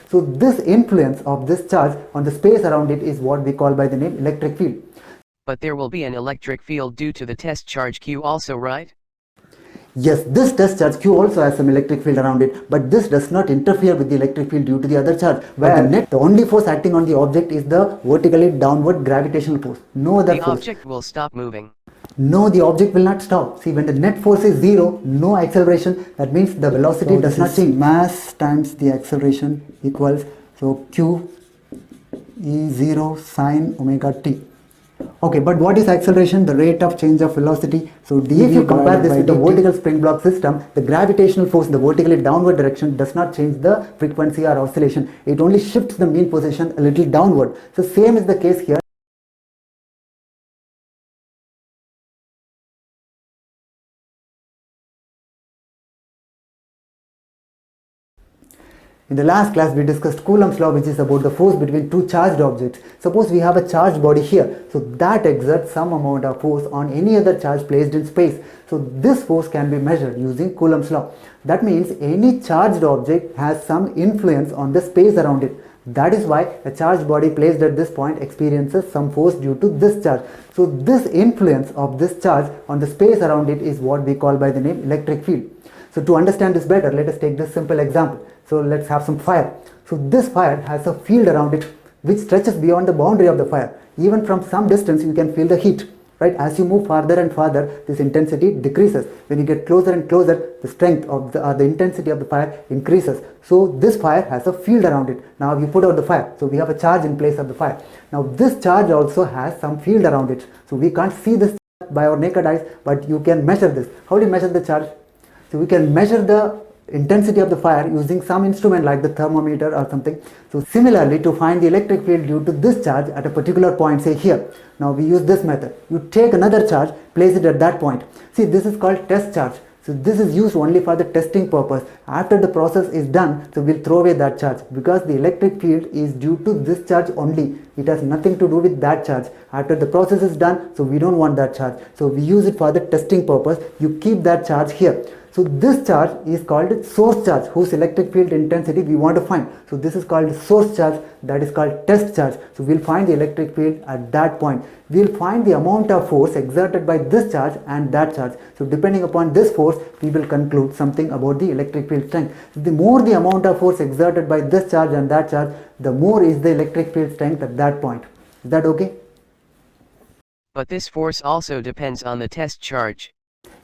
So this influence of this charge on the space around it is what we call by the name electric field. But there will be an electric field due to the test charge Q also, right? Yes, this test charge Q also has some electric field around it, but this does not interfere with the electric field due to the other charge. Where the only force acting on the object is the vertically downward gravitational force. No other force. The object will stop moving. No, the object will not stop. See, when the net force is 0, no acceleration, that means the velocity does not change. Mass times the acceleration equals, so Q E0 sine omega t. Okay, but what is acceleration? The rate of change of velocity. So if you compare this with the vertical spring block system, the gravitational force in the vertically downward direction does not change the frequency or oscillation. It only shifts the mean position a little downward. So same is the case here. In the last class, we discussed Coulomb's law, which is about the force between two charged objects. Suppose we have a charged body here, so that exerts some amount of force on any other charge placed in space. So this force can be measured using Coulomb's law. That means any charged object has some influence on the space around it. That is why a charged body placed at this point experiences some force due to this charge. So this influence of this charge on the space around it is what we call by the name electric field. So to understand this better, let us take this simple example. So let's have some fire. So this fire has a field around it which stretches beyond the boundary of the fire. Even from some distance you can feel the heat, right? As you move farther and farther, this intensity decreases. When you get closer and closer, the strength of the intensity of the fire increases. So this fire has a field around it. Now you put out the fire, so we have a charge in place of the fire. Now this charge also has some field around it. So we can't see this by our naked eyes, but you can measure this. How do you measure the charge? So we can measure the intensity of the fire using some instrument like the thermometer or something. So similarly, to find the electric field due to this charge at a particular point, say here. Now we use this method. You take another charge, place it at that point. See, this is called test charge. So this is used only for the testing purpose. After the process is done, so we'll throw away that charge because the electric field is due to this charge only. It has nothing to do with that charge. After the process is done, so we don't want that charge. So we use it for the testing purpose. You keep that charge here. So this charge is called source charge, whose electric field intensity we want to find. So this is called source charge, that is called test charge. So we'll find the electric field at that point. We'll find the amount of force exerted by this charge and that charge. So depending upon this force, we will conclude something about the electric field strength. The more the amount of force exerted by this charge and that charge, the more is the electric field strength at that point. Is that okay? But this force also depends on the test charge.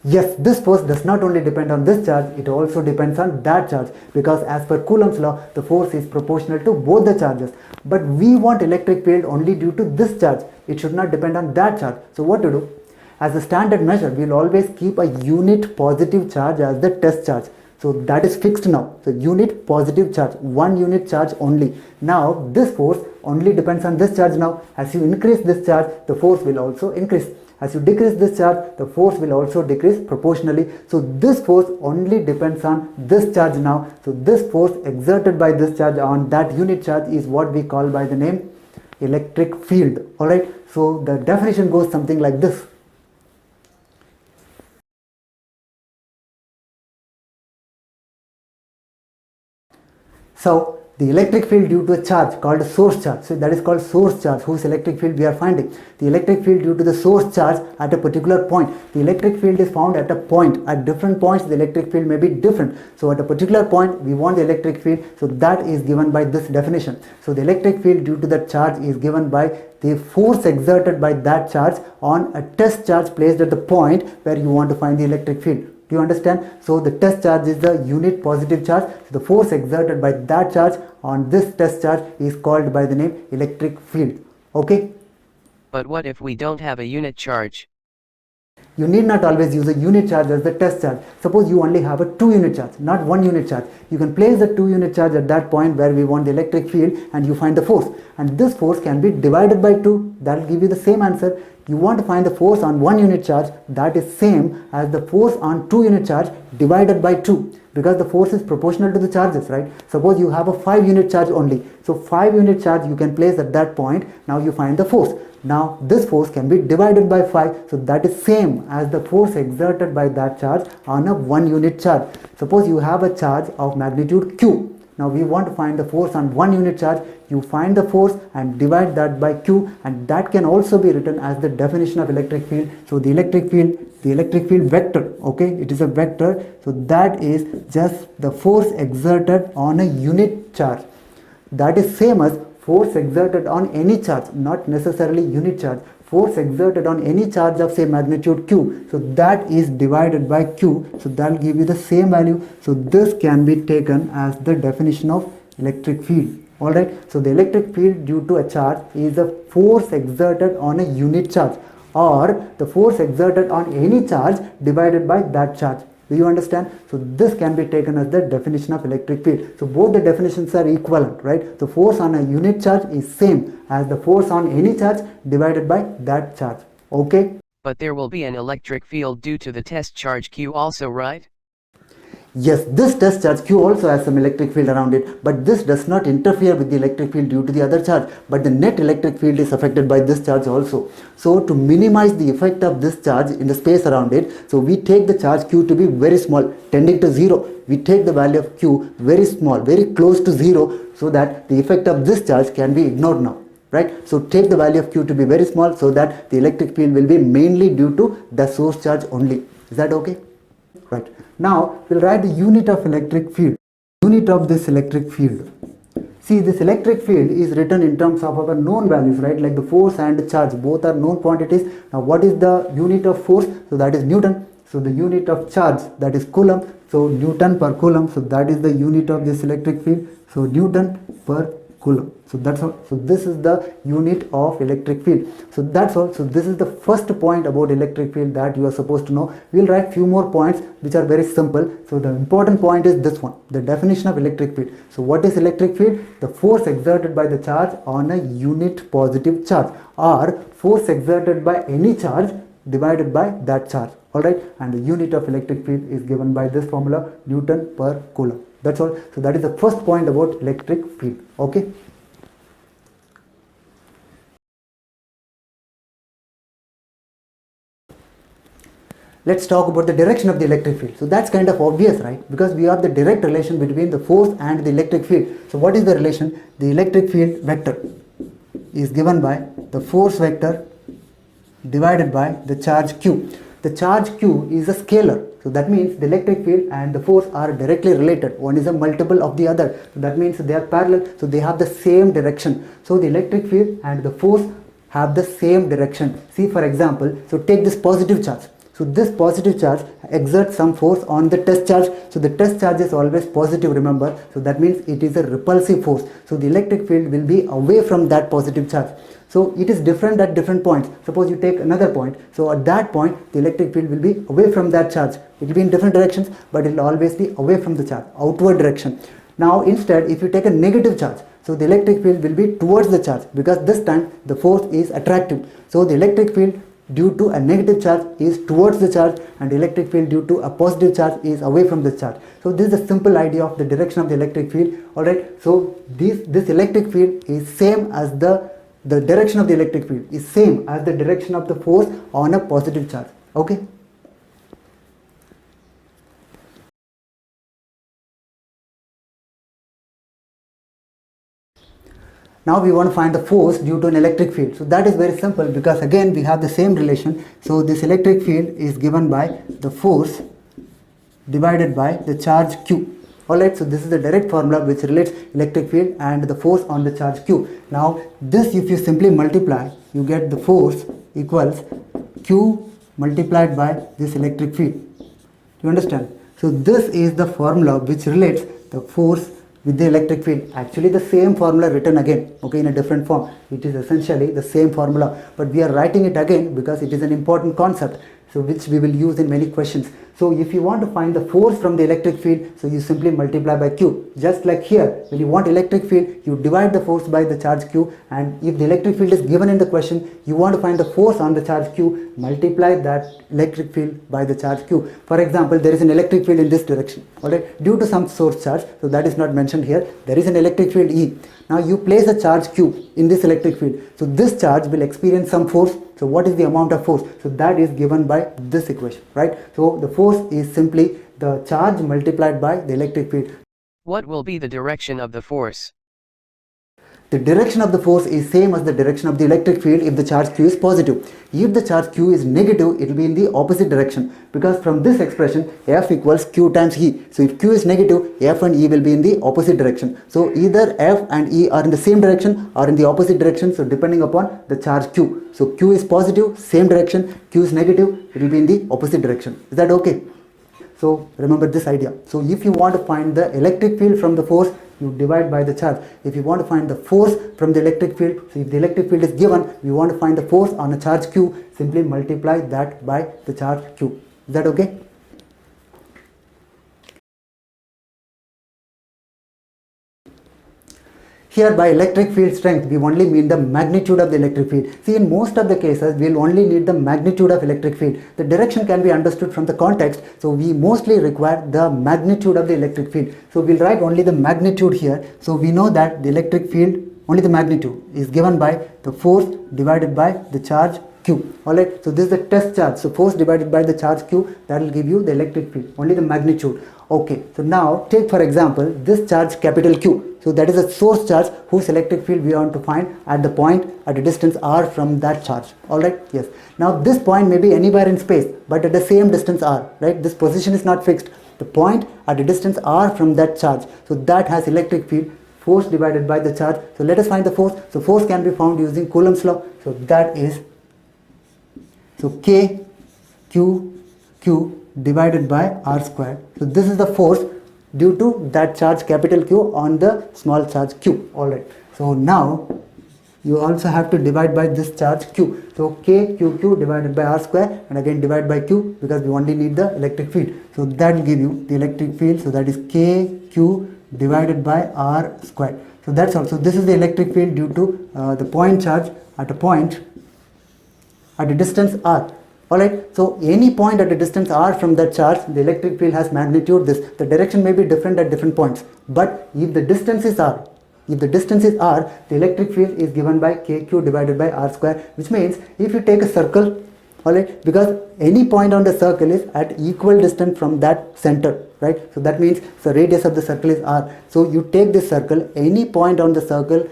Yes, this force does not only depend on this charge, it also depends on that charge, because as per Coulomb's law, the force is proportional to both the charges. But we want electric field only due to this charge. It should not depend on that charge. So what to do? As a standard measure, we will always keep a unit positive charge as the test charge. So that is fixed now. So unit positive charge, 1 unit charge only. Now this force only depends on this charge now. As you increase this charge, the force will also increase. As you decrease this charge, the force will also decrease proportionally. So this force only depends on this charge now. So this force exerted by this charge on that unit charge is what we call by the name electric field. Alright, so the definition goes something like this. So the electric field due to a charge called a source charge, so that is called source charge, whose electric field we are finding. The electric field due to the source charge at a particular point. The electric field is found at a point. At different points the electric field may be different. So at a particular point we want the electric field, so that is given by this definition. So the electric field due to that charge is given by the force exerted by that charge on a test charge placed at the point where you want to find the electric field. Do you understand? So the test charge is the unit positive charge. So the force exerted by that charge on this test charge is called by the name electric field. Okay? But what if we don't have a unit charge? You need not always use a unit charge as the test charge. Suppose you only have a 2 unit charge, not 1 unit charge. You can place the 2 unit charge at that point where we want the electric field and you find the force. And this force can be divided by 2. That will give you the same answer. You want to find the force on 1 unit charge, that is same as the force on 2 unit charge divided by 2, because the force is proportional to the charges, right? Suppose you have a 5 unit charge only. So 5 unit charge you can place at that point. Now you find the force. Now this force can be divided by 5, so that is same as the force exerted by that charge on a 1 unit charge. Suppose you have a charge of magnitude Q. Now we want to find the force on 1 unit charge. You find the force and divide that by Q, and that can also be written as the definition of electric field. So the electric field vector, okay, it is a vector. So that is just the force exerted on a unit charge. That is same as force exerted on any charge, not necessarily unit charge. Force exerted on any charge of say magnitude Q, so that is divided by Q, so that will give you the same value. So this can be taken as the definition of electric field. Alright, so the electric field due to a charge is a force exerted on a unit charge, or the force exerted on any charge divided by that charge. Do you understand? So this can be taken as the definition of electric field. So both the definitions are equivalent, right? The force on a unit charge is same as the force on any charge divided by that charge. Okay? But there will be an electric field due to the test charge Q also, right? Yes, this test charge Q also has some electric field around it, but this does not interfere with the electric field due to the other charge, but the net electric field is affected by this charge also. So to minimize the effect of this charge in the space around it, so we take the charge Q to be very small, tending to 0. We take the value of Q very small, very close to 0, so that the effect of this charge can be ignored now. Right? So take the value of Q to be very small, so that the electric field will be mainly due to the source charge only. Is that okay? Right. Now we'll write the unit of electric field. Unit of this electric field. See, this electric field is written in terms of our known values, right? Like the force and the charge, both are known quantities. Now what is the unit of force? So that is Newton. So the unit of charge, that is Coulomb. So Newton per Coulomb. So that is the unit of this electric field. So Newton per Coulomb. So that's all. So this is the unit of electric field. So that's all. So this is the first point about electric field that you are supposed to know. We'll write few more points which are very simple. So the important point is this one, the definition of electric field. So what is electric field? The force exerted by the charge on a unit positive charge, or force exerted by any charge divided by that charge. Alright, and the unit of electric field is given by this formula, Newton per Coulomb. That's all. So that is the first point about electric field. Okay. Let's talk about the direction of the electric field. So that's kind of obvious, right? Because we have the direct relation between the force and the electric field. So what is the relation? The electric field vector is given by the force vector divided by the charge Q. The charge Q is a scalar. So that means the electric field and the force are directly related. One is a multiple of the other. So that means they are parallel. So they have the same direction. So the electric field and the force have the same direction. See, for example, so take this positive charge. So this positive charge exerts some force on the test charge. So the test charge is always positive, remember. So that means it is a repulsive force. So the electric field will be away from that positive charge. So it is different at different points. Suppose you take another point. So at that point, the electric field will be away from that charge. It will be in different directions, but it will always be away from the charge, outward direction. Now instead, if you take a negative charge, so the electric field will be towards the charge, because this time the force is attractive. So the electric field due to a negative charge is towards the charge, and the electric field due to a positive charge is away from the charge. So this is a simple idea of the direction of the electric field. Alright, so this electric field is same as the direction of the electric field is same as the direction of the force on a positive charge. Okay. Now we want to find the force due to an electric field. So that is very simple, because again we have the same relation. So this electric field is given by the force divided by the charge Q. Alright, so this is the direct formula which relates electric field and the force on the charge Q. Now this, if you simply multiply, you get the force equals Q multiplied by this electric field. You understand? So this is the formula which relates the force with the electric field. Actually the same formula written again, okay, in a different form. It is essentially the same formula, but we are writing it again because it is an important concept, so which we will use in many questions. So if you want to find the force from the electric field, so you simply multiply by Q. Just like here, when you want electric field, you divide the force by the charge Q, and if the electric field is given in the question, you want to find the force on the charge Q, multiply that electric field by the charge Q. For example, there is an electric field in this direction, alright, due to some source charge, so that is not mentioned here. There is an electric field E. Now you place a charge Q in this electric field, so this charge will experience some force. So what is the amount of force? So that is given by this equation, right? So the force is simply the charge multiplied by the electric field. What will be the direction of the force? The direction of the force is same as the direction of the electric field if the charge q is positive. If the charge q is negative, it will be in the opposite direction, because from this expression F equals q times E. So if q is negative, F and E will be in the opposite direction. So either F and E are in the same direction or in the opposite direction, so depending upon the charge q. So q is positive, same direction, q is negative, it will be in the opposite direction. Is that okay? So remember this idea. So if you want to find the electric field from the force, you divide by the charge. If you want to find the force from the electric field, so if the electric field is given, we want to find the force on a charge q, simply multiply that by the charge q. Is that okay? Here by electric field strength, we only mean the magnitude of the electric field. See, in most of the cases, we will only need the magnitude of electric field. The direction can be understood from the context, so we mostly require the magnitude of the electric field. So we'll write only the magnitude here. So we know that the electric field, only the magnitude is given by the force divided by the charge q. Alright, so this is the test charge. So force divided by the charge q, that will give you the electric field, only the magnitude. Okay, so now take for example this charge capital Q. So that is a source charge whose electric field we want to find at the point at a distance r from that charge. Alright, yes. Now this point may be anywhere in space, but at the same distance r, right? This position is not fixed. The point at a distance r from that charge, so that has electric field, force divided by the charge. So let us find the force. So force can be found using Coulomb's law. So that is, so K Q Q divided by r squared. So this is the force due to that charge capital Q on the small charge q. Alright, so now you also have to divide by this charge q. So K Q Q divided by r square, and again divide by q, because we only need the electric field. So that will give you the electric field. So that is K Q divided by r square. So that's all. So this is the electric field due to the point charge at a point at a distance r. Alright, so any point at a distance r from that charge, the electric field has magnitude this. The direction may be different at different points, but if the distance is r, the electric field is given by kq divided by r square, which means if you take a circle, alright, because any point on the circle is at equal distance from that center, right? So that means the radius of the circle is r. So you take this circle, any point on the circle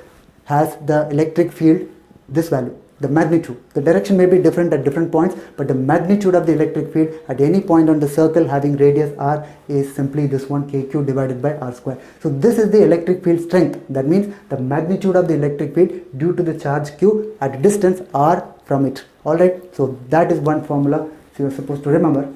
has the electric field this value, the magnitude. The direction may be different at different points, but the magnitude of the electric field at any point on the circle having radius r is simply this one, kq divided by r square. So this is the electric field strength. That means the magnitude of the electric field due to the charge q at a distance r from it. Alright, so that is one formula so you are supposed to remember.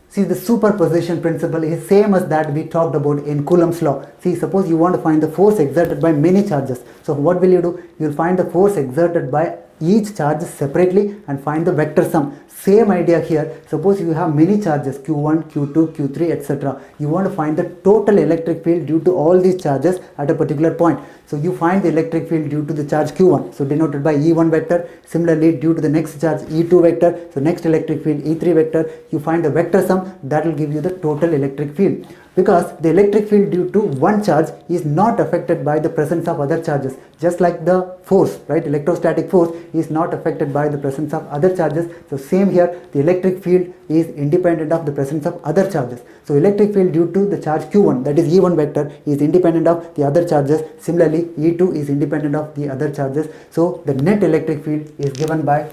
See, the superposition principle is same as that we talked about in Coulomb's law. See, suppose you want to find the force exerted by many charges. So what will you do? You will find the force exerted by each charge separately and find the vector sum. Same idea here. Suppose you have many charges q1, q2, q3, etc. You want to find the total electric field due to all these charges at a particular point. So you find the electric field due to the charge q1, so denoted by E1 vector. Similarly, due to the next charge E2 vector, so next electric field E3 vector, you find the vector sum that will give you the total electric field. Because the electric field due to one charge is not affected by the presence of other charges, just like the force, right? Electrostatic force is not affected by the presence of other charges. So same here, the electric field is independent of the presence of other charges. So electric field due to the charge q1, that is E1 vector, is independent of the other charges. Similarly, E2 is independent of the other charges. So the net electric field is given by,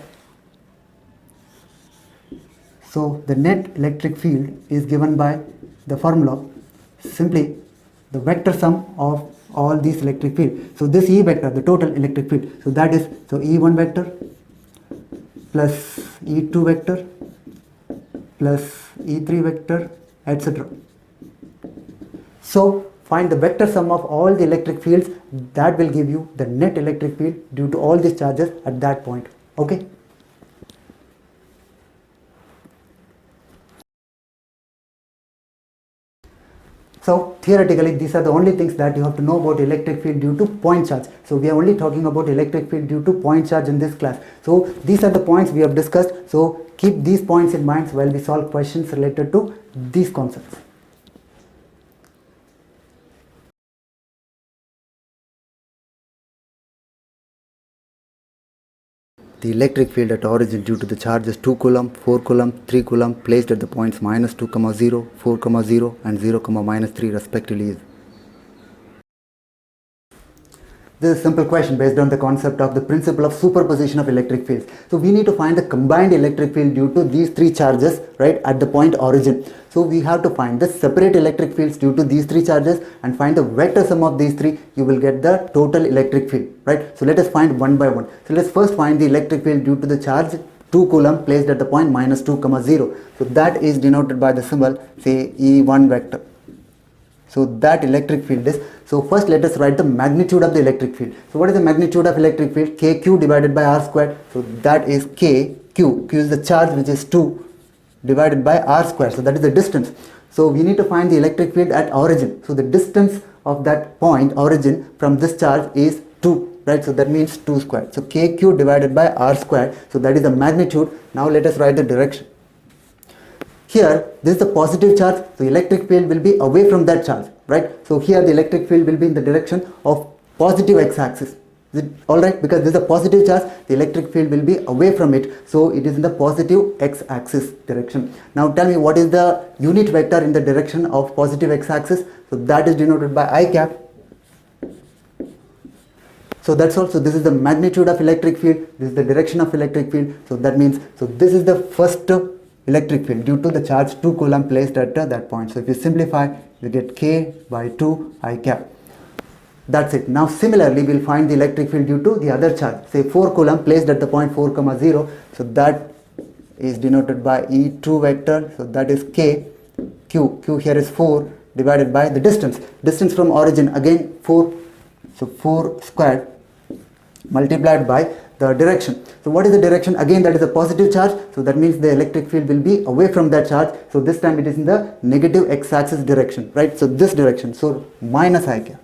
so the net electric field is given by the formula simply the vector sum of all these electric field. So this E vector, the total electric field, so that is, so E1 vector plus E2 vector plus E3 vector, etc. So find the vector sum of all the electric fields, that will give you the net electric field due to all these charges at that point. Okay. So theoretically, these are the only things that you have to know about electric field due to point charge. So we are only talking about electric field due to point charge in this class. So these are the points we have discussed. So keep these points in mind while we solve questions related to these concepts. The electric field at origin due to the charges 2 coulomb, 4 coulomb, 3 coulomb placed at the points -2, 0, 4, 0 and 0, -3 respectively is. This is a simple question based on the concept of the principle of superposition of electric fields. So we need to find the combined electric field due to these three charges, right, at the point origin. So we have to find the separate electric fields due to these three charges and find the vector sum of these three. You will get the total electric field, right? So let us find one by one. So let's first find the electric field due to the charge 2 coulomb placed at the point -2, 0. So that is denoted by the symbol, say, E1 vector. So that electric field is, so first let us write the magnitude of the electric field. So what is the magnitude of electric field? KQ divided by R squared. So that is KQ. Q is the charge, which is 2 divided by R squared. So that is the distance. So we need to find the electric field at origin. So the distance of that point origin from this charge is 2, right? So that means 2 squared. So KQ divided by R squared. So that is the magnitude. Now let us write the direction. Here, this is the positive charge, so electric field will be away from that charge, right? So here the electric field will be in the direction of positive x-axis. Is it alright? Because this is a positive charge, the electric field will be away from it, so it is in the positive x-axis direction. Now tell me, what is the unit vector in the direction of positive x-axis? So that is denoted by I cap. So that's all. So this is the magnitude of electric field, this is the direction of electric field. So that means, so this is the first electric field due to the charge 2 coulomb placed at that point. So if you simplify, you get K by 2 I cap. That's it. Now similarly, we'll find the electric field due to the other charge, say 4 coulomb placed at the point 4, 0. So that is denoted by E2 vector. So that is K. Q here is 4 divided by the distance. Distance from origin, again 4. So 4 squared multiplied by the direction. So what is the direction? Again, that is a positive charge. So that means the electric field will be away from that charge. So this time it is in the negative x-axis direction, right? So this direction. So minus I cap.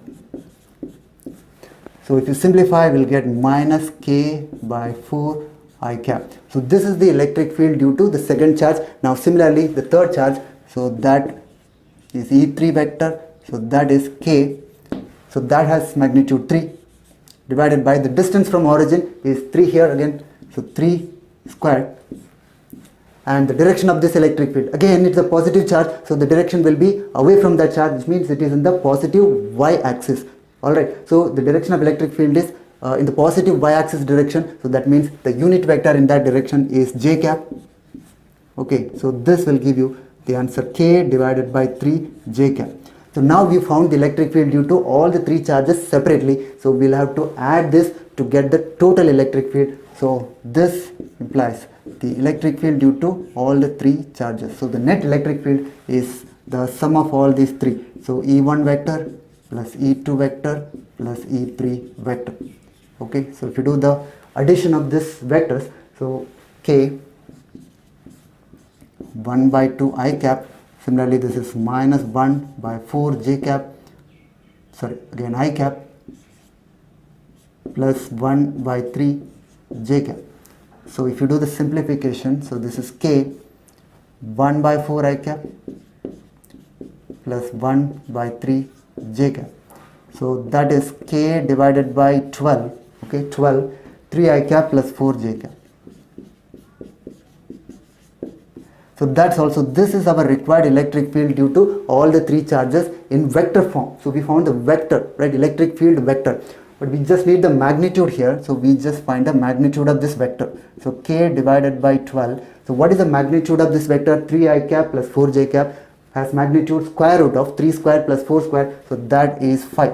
So if you simplify, we'll get minus K by 4 I cap. So this is the electric field due to the second charge. Now similarly, the third charge, so that is E3 vector. So that is K. So that has magnitude 3 divided by the distance from origin is 3 here again. So 3 squared. And the direction of this electric field, again it's a positive charge, so the direction will be away from that charge, which means it is in the positive y-axis. Alright, so the direction of electric field is in the positive y-axis direction, so that means the unit vector in that direction is j cap. Okay, so this will give you the answer, K divided by 3 j cap. So now we found the electric field due to all the three charges separately, so we'll have to add this to get the total electric field. So this implies the electric field due to all the three charges. So the net electric field is the sum of all these three. So E1 vector plus E2 vector plus E3 vector. Okay, so if you do the addition of this vectors, so K 1 by 2 I cap. Similarly, this is minus 1 by 4 j cap, sorry, again I cap, plus 1 by 3 j cap. So if you do the simplification, so this is K 1 by 4 I cap plus 1 by 3 j cap. So that is K divided by 12, okay, 12, 3 I cap plus 4 j cap. So that's also, this is our required electric field due to all the three charges in vector form. So we found the vector, right, electric field vector, but we just need the magnitude here. So we just find the magnitude of this vector. So K divided by 12. So what is the magnitude of this vector? 3 I cap plus 4 j cap has magnitude square root of 3 square plus 4 square. So that is 5.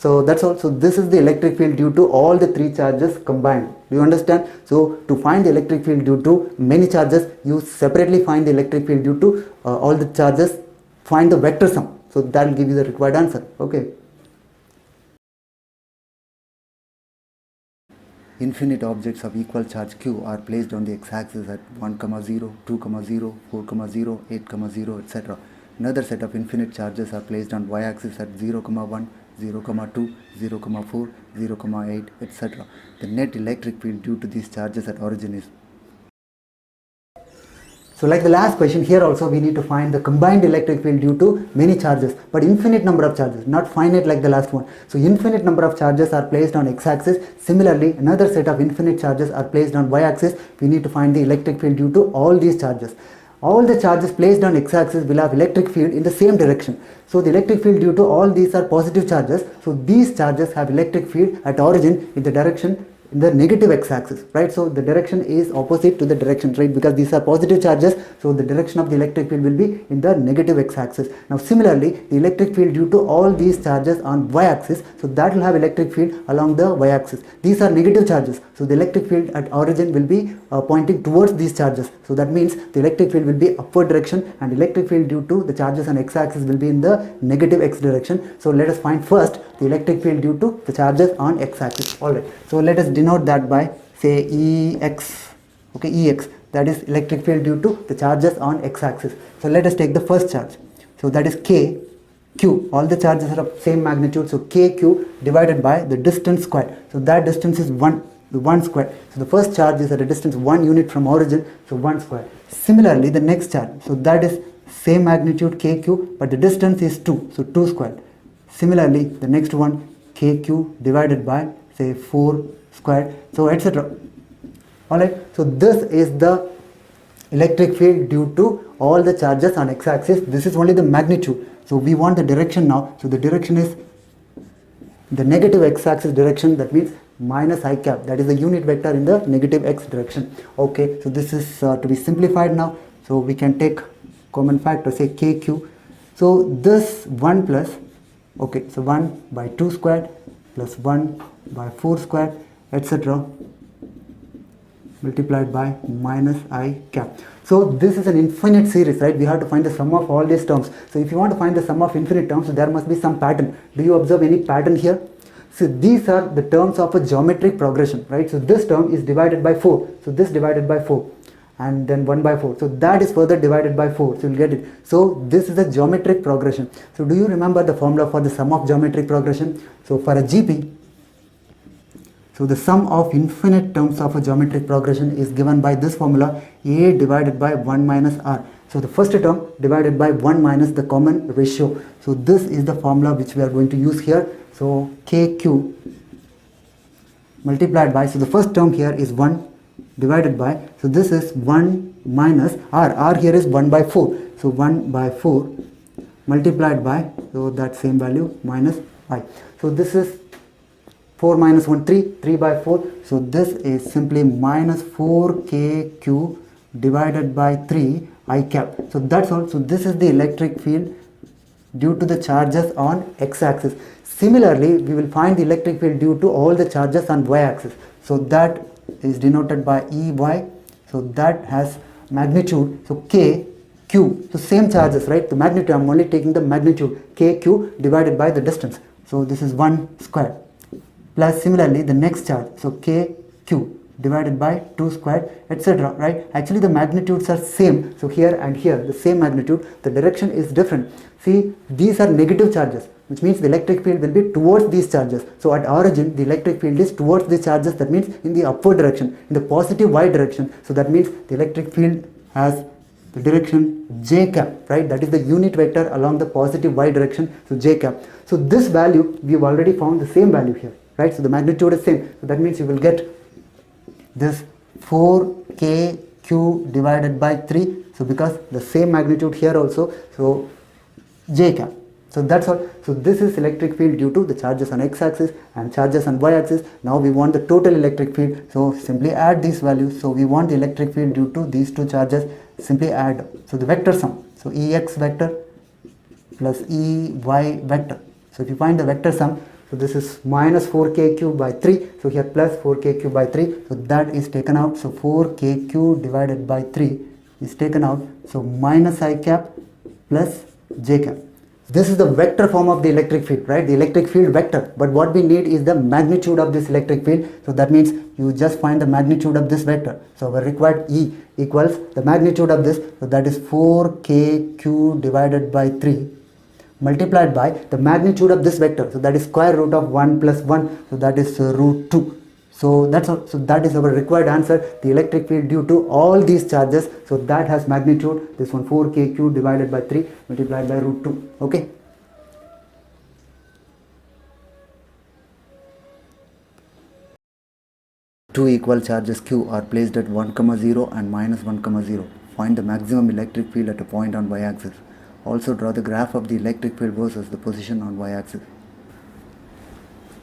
So that's all. So this is the electric field due to all the three charges combined. Do you understand? So to find the electric field due to many charges, you separately find the electric field due to all the charges, find the vector sum. So that will give you the required answer. Okay. Infinite objects of equal charge q are placed on the x-axis at 1, 0, 2, 0, 4, 0, 8, 0, etc. Another set of infinite charges are placed on y-axis at 0, 1, 0, 2, 0, 4, 0, 8, etc. The net electric field due to these charges at origin is. So like the last question, here also we need to find the combined electric field due to many charges, but infinite number of charges, not finite like the last one. So infinite number of charges are placed on x-axis. Similarly, another set of infinite charges are placed on y-axis. We need to find the electric field due to all these charges. All the charges placed on x-axis will have electric field in the same direction. So the electric field due to all these are positive charges. So these charges have electric field at origin in the direction in the negative x-axis, right? So the direction is opposite to the direction, right? Because these are positive charges, so the direction of the electric field will be in the negative x-axis. Now similarly, the electric field due to all these charges on y-axis, so that will have electric field along the y-axis. These are negative charges, so the electric field at origin will be pointing towards these charges. So that means the electric field will be upward direction, and electric field due to the charges on x-axis will be in the negative x direction. So let us find first the electric field due to the charges on x-axis. Alright, so let us denote that by say Ex. Okay, Ex, that is electric field due to the charges on x-axis. So let us take the first charge. So that is K, Q. All the charges are of same magnitude. So KQ divided by the distance squared. So that distance is 1 squared. So the first charge is at a distance 1 unit from origin. So 1 squared. Similarly, the next charge. So that is same magnitude KQ, but the distance is 2. So 2 squared. Similarly, the next one KQ divided by say 4 squared, so etc. Alright, so this is the electric field due to all the charges on x-axis. This is only the magnitude. So we want the direction now. So the direction is the negative x-axis direction, that means minus I cap, that is the unit vector in the negative x direction. Okay, so this is to be simplified now. So we can take common factor, say KQ. So this 1 plus, okay, so 1 by 2 squared plus 1 by 4 squared, etc. multiplied by minus I cap. So this is an infinite series, right? We have to find the sum of all these terms. So if you want to find the sum of infinite terms, so there must be some pattern. Do you observe any pattern here? So these are the terms of a geometric progression, right? So this term is divided by 4. So this divided by 4. And then 1 by 4. So that is further divided by 4. So you'll get it. So this is a geometric progression. So do you remember the formula for the sum of geometric progression? So for a GP, so the sum of infinite terms of a geometric progression is given by this formula, A divided by 1 minus R. So the first term divided by 1 minus the common ratio. So this is the formula which we are going to use here. So KQ multiplied by, so the first term here is 1 divided by, so this is 1 minus R. R here is 1 by 4. So 1 by 4 multiplied by, so that same value minus I. So this is 4 minus 1, 3, 3 by 4. So this is simply minus 4KQ divided by 3 I cap. So that's all. So this is the electric field due to the charges on x-axis. Similarly, we will find the electric field due to all the charges on y-axis. So that is denoted by EY. So that has magnitude. So K, Q. So same charges, right? The magnitude, I'm only taking the magnitude. KQ divided by the distance. So this is 1 squared. Plus similarly the next charge. So KQ divided by 2 squared, etc. Right? Actually the magnitudes are same. So here and here the same magnitude. The direction is different. See, these are negative charges, which means the electric field will be towards these charges. So at origin the electric field is towards these charges, that means in the upward direction, in the positive y direction. So that means the electric field has the direction j cap, right? That is the unit vector along the positive y direction, so j cap. So this value we have already found the same value here, right? So the magnitude is same. So that means you will get this 4KQ divided by 3. So because the same magnitude here also, so j cap. So that's all. So this is electric field due to the charges on x-axis and charges on y-axis. Now we want the total electric field. So simply add these values. So we want the electric field due to these two charges. Simply add. So the vector sum. So Ex vector plus Ey vector. So if you find the vector sum, so this is minus 4KQ by 3. So here plus 4KQ by 3. So that is taken out. So 4KQ divided by 3 is taken out. So minus I cap plus j cap. This is the vector form of the electric field, right? The electric field vector. But what we need is the magnitude of this electric field. So that means you just find the magnitude of this vector. So our required E equals the magnitude of this. So that is 4KQ divided by 3 multiplied by the magnitude of this vector. So that is square root of 1 plus 1. So that is root 2. So that's all. So that is our required answer. The electric field due to all these charges. So that has magnitude. This one 4kq divided by 3 multiplied by root 2. Okay. Two equal charges q are placed at 1, 0 and minus 1, 0. Find the maximum electric field at a point on y-axis. Also draw the graph of the electric field versus the position on y-axis.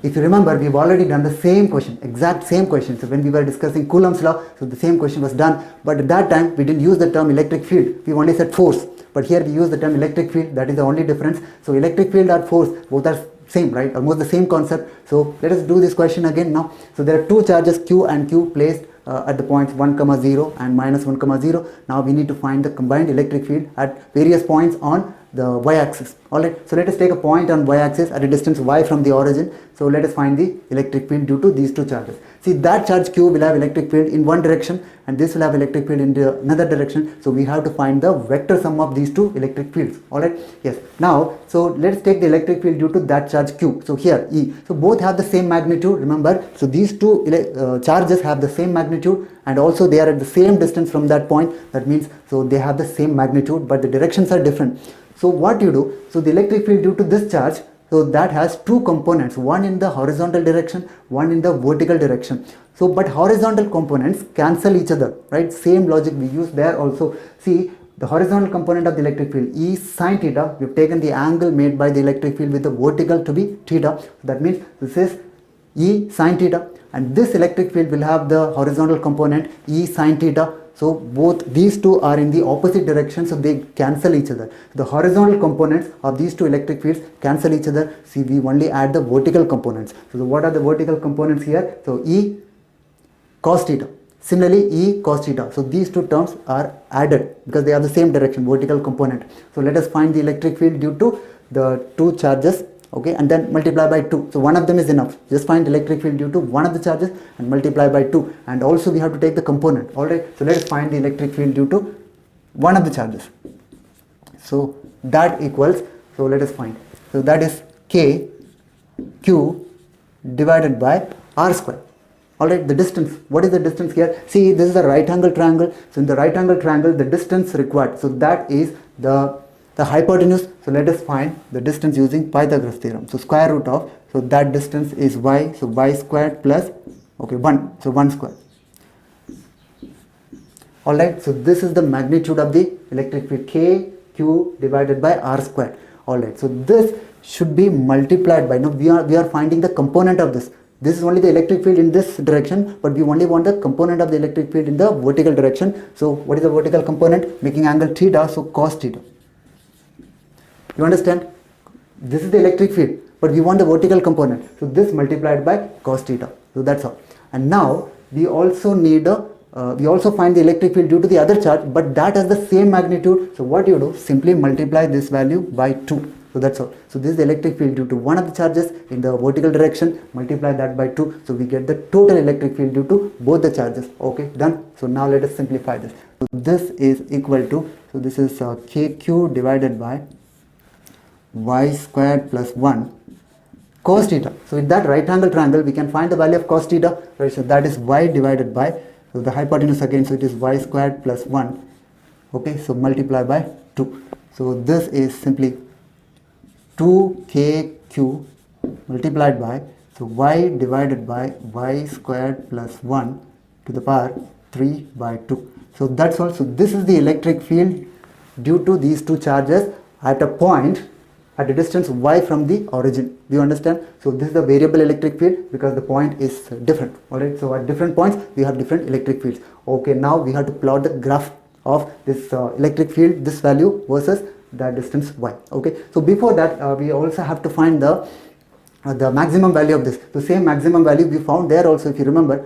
If you remember, we've already done the same question, exact same question. So when we were discussing Coulomb's law, so the same question was done. But at that time, we didn't use the term electric field. We only said force. But here we use the term electric field. That is the only difference. So electric field or force, both are same, right? Almost the same concept. So let us do this question again now. So there are two charges q and q placed at the points 1, 0 and minus 1, 0. Now we need to find the combined electric field at various points on the y-axis. Alright, so let us take a point on y-axis at a distance y from the origin. So let us find the electric field due to these two charges. See, that charge q will have electric field in one direction and this will have electric field in the another direction. So we have to find the vector sum of these two electric fields. Alright, yes. Now, so let's take the electric field due to that charge q. So here E. So both have the same magnitude, remember. So these two charges have the same magnitude and also they are at the same distance from that point. That means, so they have the same magnitude but the directions are different. So what you do, so the electric field due to this charge, so that has two components, one in the horizontal direction, one in the vertical direction. So but horizontal components cancel each other, right? Same logic we use there also. See, the horizontal component of the electric field E sine theta, we've taken the angle made by the electric field with the vertical to be theta. So that means this is E sine theta and this electric field will have the horizontal component E sine theta. So both these two are in the opposite direction, so they cancel each other. The horizontal components of these two electric fields cancel each other. See, we only add the vertical components. So what are the vertical components here? So E cos theta. Similarly, E cos theta. So these two terms are added because they have the same direction, vertical component. So let us find the electric field due to the two charges. Okay, and then multiply by 2. So one of them is enough. Just find electric field due to one of the charges and multiply by 2. And also we have to take the component. Alright, so let us find the electric field due to one of the charges. So that equals, so let us find. So that is k q divided by r square. Alright, the distance. What is the distance here? See, this is a right angle triangle. So in the right angle triangle, the distance required. So that is the hypotenuse. So let us find the distance using Pythagoras theorem. So square root of, so that distance is y, so y squared plus, okay, 1, so 1 square. Alright, so this is the magnitude of the electric field, k q divided by r squared. Alright, so this should be multiplied by, now we are finding the component of this. This is only the electric field in this direction, but we only want the component of the electric field in the vertical direction. So what is the vertical component? Making angle theta, so cos theta. You understand? This is the electric field, but we want the vertical component. So this multiplied by cos theta. So that's all. And now we also need we also find the electric field due to the other charge, but that has the same magnitude. So what you do? Simply multiply this value by 2. So that's all. So this is the electric field due to one of the charges in the vertical direction. Multiply that by 2. So we get the total electric field due to both the charges. Okay, done. So now let us simplify this. So this is equal to, so this is kq divided by y squared plus 1 cos theta. So in that right angle triangle we can find the value of cos theta, right? So that is y divided by, so the hypotenuse again, so it is y squared plus 1. Okay, so multiply by 2. So this is simply 2kq multiplied by, so y divided by y squared plus 1 to the power 3 by 2. So that's all. So this is the electric field due to these two charges at a point at a distance y from the origin. Do you understand? So this is the variable electric field because the point is different. Alright, so at different points we have different electric fields. Okay, now we have to plot the graph of this electric field, this value versus that distance y. Okay, so before that we also have to find the maximum value of this. The same maximum value we found there also, if you remember.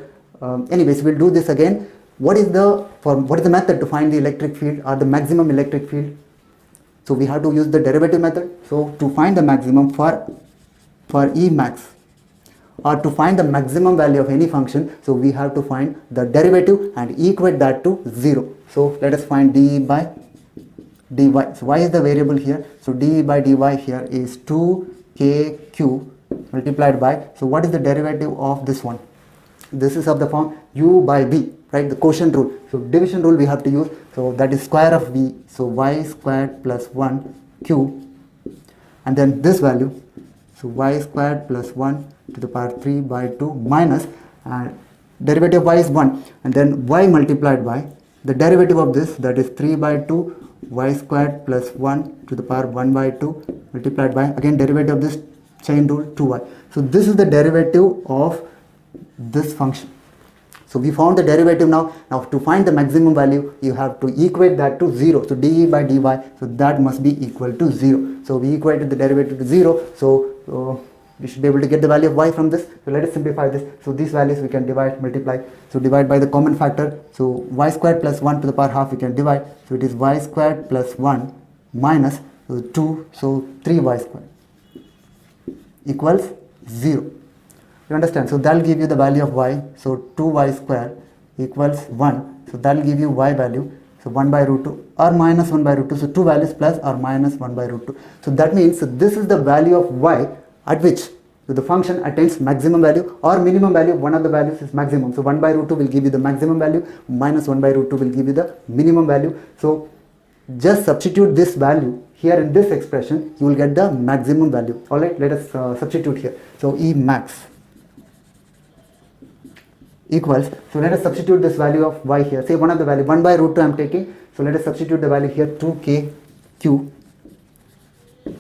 Anyways, we'll do this again. What is the method to find the electric field or the maximum electric field? So we have to use the derivative method. So to find the maximum for E max, or to find the maximum value of any function, so we have to find the derivative and equate that to 0. So let us find dE by dy. So y is the variable here. So dE by dy here is 2kq multiplied by, so what is the derivative of this one? This is of the form u by b, right? The quotient rule. So division rule we have to use. So that is square of b. So y squared plus 1 q, and then this value. So y squared plus 1 to the power 3 by 2 minus, and derivative of y is 1, and then y multiplied by the derivative of this, that is 3 by 2 y squared plus 1 to the power 1 by 2 multiplied by, again derivative of this chain rule, 2y. So this is the derivative of this function. So we found the derivative now. Now to find the maximum value, you have to equate that to 0. So dE by dy, so that must be equal to 0. So we equated the derivative to 0. So we should be able to get the value of y from this. So let us simplify this. So these values we can divide, multiply. So divide by the common factor. So y squared plus 1 to the power half we can divide. So it is y squared plus 1 minus 2. So 3y squared equals 0. You understand? So that will give you the value of y. So 2y square equals 1. So that will give you y value. So 1 by root 2 or minus 1 by root 2. So 2 values plus or minus 1 by root 2. So that means this is the value of y at which the function attains maximum value or minimum value. One of the values is maximum. So 1 by root 2 will give you the maximum value. Minus 1 by root 2 will give you the minimum value. So just substitute this value here in this expression. You will get the maximum value. Alright, let us substitute here. So E max equals, so let us substitute this value of y here. Say one of the value, 1 by root 2 I am taking. So let us substitute the value here, 2kq,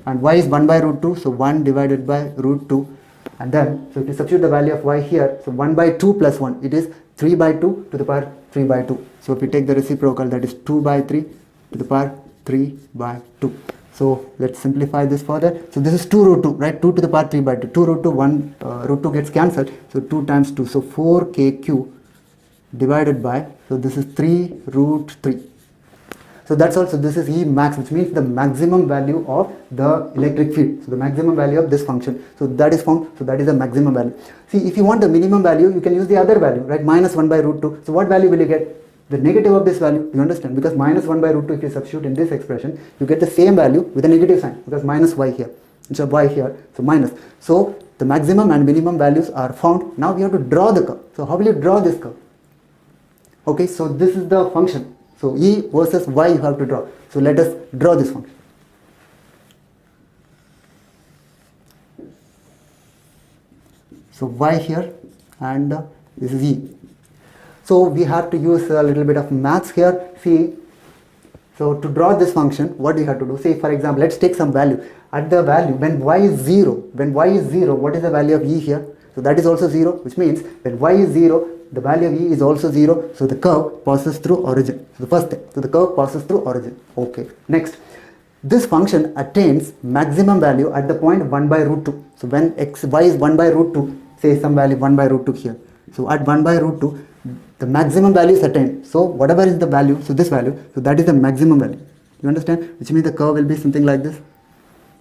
and y is 1 by root 2, so 1 divided by root 2, and then so if you substitute the value of y here, so 1 by 2 plus 1, it is 3 by 2 to the power 3 by 2. So if we take the reciprocal, that is 2 by 3 to the power 3 by 2. So let's simplify this further. So this is 2 root 2, right? 2 to the power 3 by 2. 2 root 2, 1 root 2 gets cancelled. So 2 times 2. So 4kq divided by, so this is 3 root 3. So that's also, this is E max, which means the maximum value of the electric field. So the maximum value of this function. So that is found. So that is the maximum value. See, if you want the minimum value, you can use the other value, right? Minus 1 by root 2. So what value will you get? The negative of this value, you understand, because minus 1 by root 2, if you substitute in this expression, you get the same value with a negative sign, because minus y here, instead of y here, so minus. So the maximum and minimum values are found. Now we have to draw the curve. So how will you draw this curve? Okay, so this is the function. So E versus y you have to draw. So let us draw this function. So y here and this is E. So we have to use a little bit of maths here. See, so to draw this function, what do you have to do? Say for example, let's take some value. At the value, when y is 0, what is the value of E here? So that is also 0, which means when y is 0, the value of E is also 0. So the curve passes through origin. So the first step, so the curve passes through origin. Okay. Next, this function attains maximum value at the point 1 by root 2. So when y is 1 by root 2, say some value 1 by root 2 here. So at 1 by root 2, the maximum value is attained. So whatever is the value, so this value, so that is the maximum value. You understand? Which means the curve will be something like this.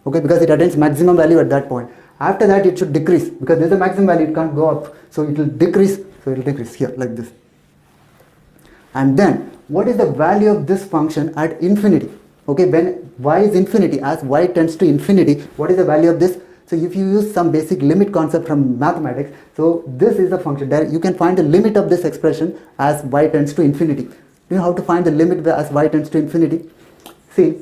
Okay, because it attains maximum value at that point. After that it should decrease, because this is the maximum value, it can't go up. So it will decrease, so it will decrease here like this. And then what is the value of this function at infinity? Okay, when y is infinity, as y tends to infinity, what is the value of this? So if you use some basic limit concept from mathematics, so this is the function. There you can find the limit of this expression as y tends to infinity. Do you know how to find the limit as y tends to infinity? See,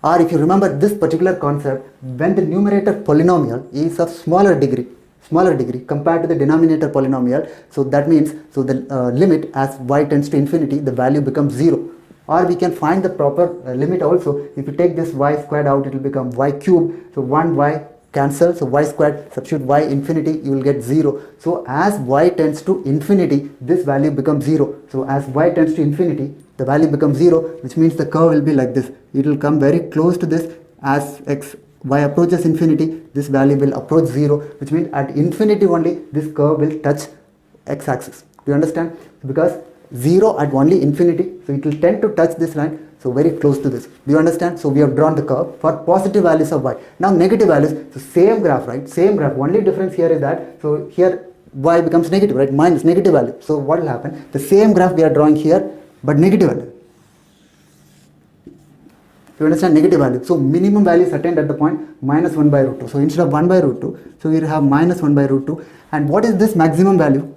or if you remember this particular concept, when the numerator polynomial is of smaller degree compared to the denominator polynomial, so that means, so the limit as y tends to infinity, the value becomes 0. Or we can find the proper limit also. If you take this y squared out, it will become y cubed. So 1y cancel, so y squared, substitute y infinity, you will get 0. So as y tends to infinity, this value becomes 0. So as y tends to infinity, the value becomes 0, which means the curve will be like this. It will come very close to this. As y approaches infinity, this value will approach 0, which means at infinity only this curve will touch x-axis. Do you understand? Because 0 at only infinity, so it will tend to touch this line. So very close to this. Do you understand? So we have drawn the curve for positive values of y. Now negative values, so same graph, right? Same graph. Only difference here is that, so here y becomes negative, right? Minus negative value. So what will happen? The same graph we are drawing here, but negative value. You understand? Negative value. So minimum value is attained at the point minus 1 by root 2. So instead of 1 by root 2, so we will have minus 1 by root 2. And what is this maximum value?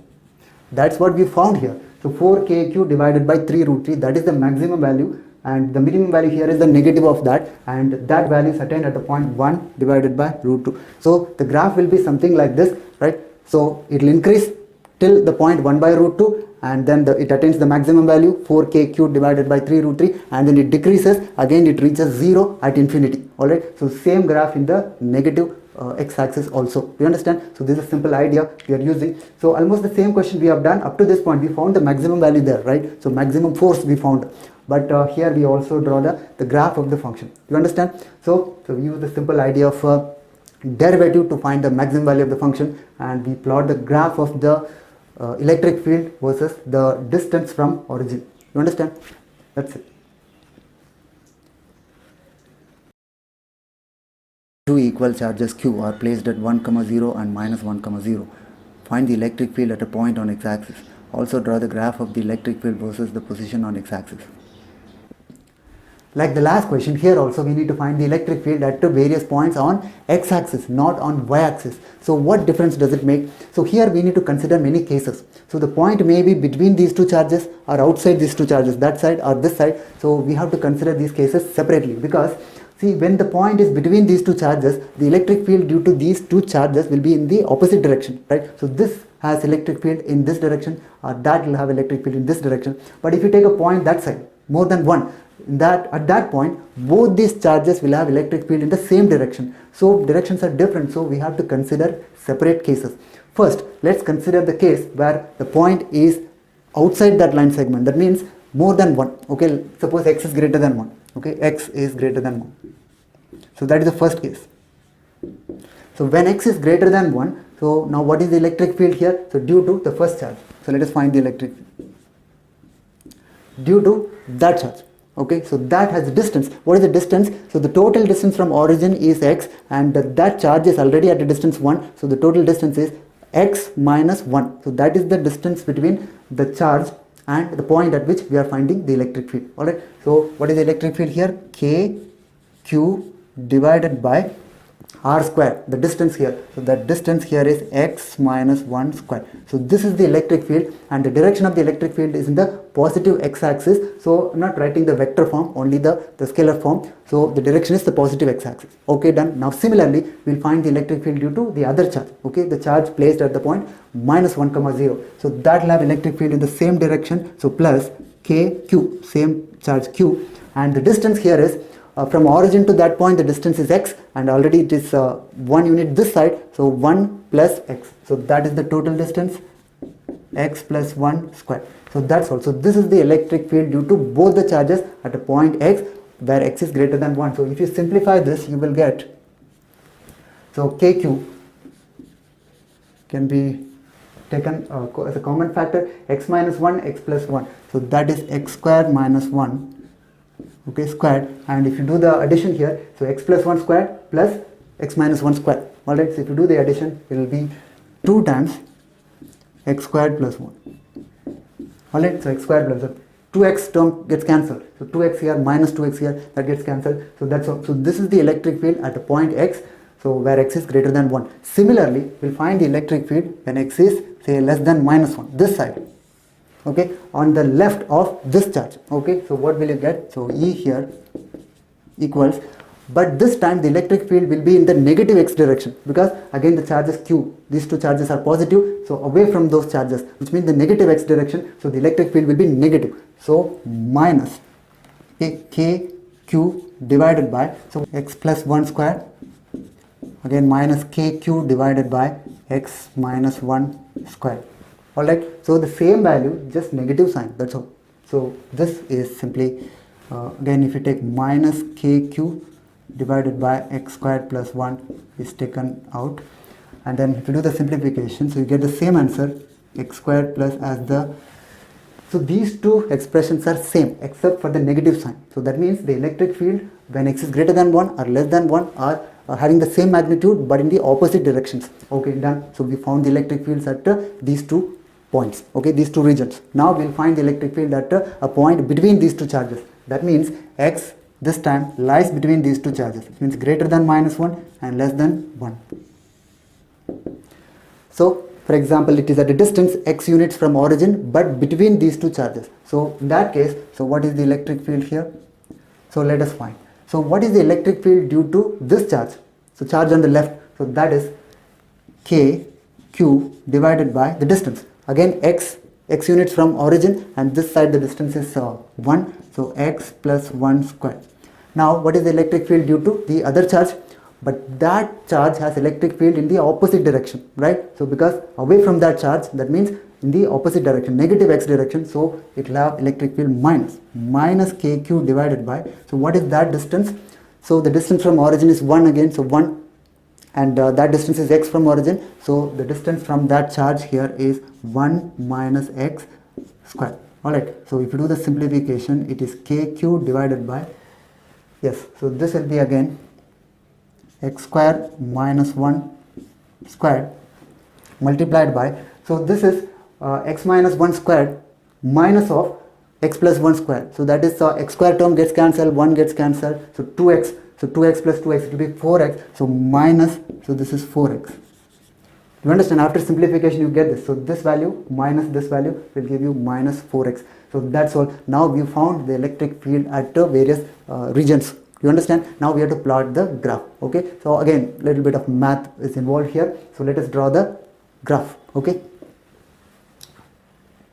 That's what we found here. So 4kq divided by 3 root 3, that is the maximum value, and the minimum value here is the negative of that, and that value is attained at the point 1 divided by root 2. So the graph will be something like this, right? So it will increase till the point 1 by root 2, and then it attains the maximum value 4kq divided by 3 root 3, and then it decreases, again it reaches 0 at infinity. Alright, so same graph in the negative x-axis also. You understand? So this is a simple idea we are using. So almost the same question we have done up to this point. We found the maximum value there, right? So maximum force we found, but here we also draw the graph of the function. You understand? So we use the simple idea of derivative to find the maximum value of the function, and we plot the graph of the electric field versus the distance from origin. You understand? That's it. Two equal charges q are placed at 1, 0 and minus 1, 0. Find the electric field at a point on x-axis. Also draw the graph of the electric field versus the position on x-axis. Like the last question, here also we need to find the electric field at various points on x-axis, not on y-axis. So what difference does it make? So here we need to consider many cases. So the point may be between these two charges or outside these two charges, that side or this side. So we have to consider these cases separately, because see, when the point is between these two charges, the electric field due to these two charges will be in the opposite direction, right? So this has electric field in this direction, or that will have electric field in this direction. But if you take a point that side, more than one, at that point both these charges will have electric field in the same direction. So directions are different, so we have to consider separate cases. First, let's consider the case where the point is outside that line segment. That means more than one. Okay, suppose x is greater than 1. Okay, x is greater than 1. So that is the first case. So when x is greater than 1, so now what is the electric field here? So due to the first charge. So let us find the electric field. Due to that charge. Okay, so that has a distance. What is the distance? So the total distance from origin is x, and that charge is already at a distance 1. So the total distance is x minus 1. So that is the distance between the charge and the point at which we are finding the electric field. Alright, so what is the electric field here? K q divided by r square, the distance here. So that distance here is x minus 1 square. So this is the electric field, and the direction of the electric field is in the positive x-axis. So I'm not writing the vector form, only the scalar form. So the direction is the positive x-axis. Okay, done. Now similarly, we'll find the electric field due to the other charge. Okay, the charge placed at the point minus 1, 0. So that will have electric field in the same direction. So plus kq, same charge q, and the distance here is from origin to that point, the distance is x, and already it is 1 unit this side, so 1 plus x. So that is the total distance, x plus 1 square. So that's all. So this is the electric field due to both the charges at a point x where x is greater than 1. So if you simplify this, you will get, so kq can be taken as a common factor, x minus 1, x plus 1. So that is x squared minus 1. Okay, squared, and if you do the addition here, so x plus 1 squared plus x minus 1 squared. Alright, so if you do the addition, it will be 2 times x squared plus 1. Alright, so x squared plus 1. 2x term gets cancelled. So 2x here minus 2x here, that gets cancelled. So that's all. So this is the electric field at a point x, so where x is greater than 1. Similarly, we'll find the electric field when x is, say, less than minus 1, this side. Okay, on the left of this charge. Okay, so what will you get? So E here equals, but this time the electric field will be in the negative x direction, because again the charge is q, these two charges are positive, so away from those charges, which means the negative x direction, so the electric field will be negative. So minus k q divided by, so x plus 1 square, again minus kq divided by x minus 1 square. Alright, so the same value, just negative sign, that's all. So this is simply, again if you take minus kq divided by x squared plus 1 is taken out, and then if you do the simplification, so you get the same answer, x squared plus as the, so these two expressions are same except for the negative sign. So that means the electric field when x is greater than 1 or less than 1 are having the same magnitude but in the opposite directions. Okay, done. So we found the electric fields at these two points, okay, these two regions. Now we'll find the electric field at a point between these two charges. That means x this time lies between these two charges. It means greater than minus 1 and less than 1. So For example, it is at a distance x units from origin but between these two charges. So in that case, so what is the electric field here? So let us find. So what is the electric field due to this charge? So charge on the left, so that is k q divided by the distance. Again x units from origin, and this side the distance is 1, so x plus 1 square. Now what is the electric field due to the other charge? But that charge has electric field in the opposite direction, right? So because away from that charge, that means in the opposite direction, negative x direction, so it will have electric field minus kq divided by, so what is that distance? So the distance from origin is 1 again, so 1, and that distance is x from origin, so the distance from that charge here is 1 minus x square. Alright, so if you do the simplification, it is kq divided by, yes, so this will be again x square minus 1 squared multiplied by, so this is x minus 1 squared minus of x plus 1 squared, so that is x square term gets cancelled, 1 gets cancelled, so 2x, so 2x plus 2x, it will be 4x, so minus, so this is 4x. You understand, after simplification you get this, so this value minus this value will give you minus 4x. So that's all. Now we found the electric field at various regions. You understand? Now we have to plot the graph. Okay, so again little bit of math is involved here, so let us draw the graph. Okay,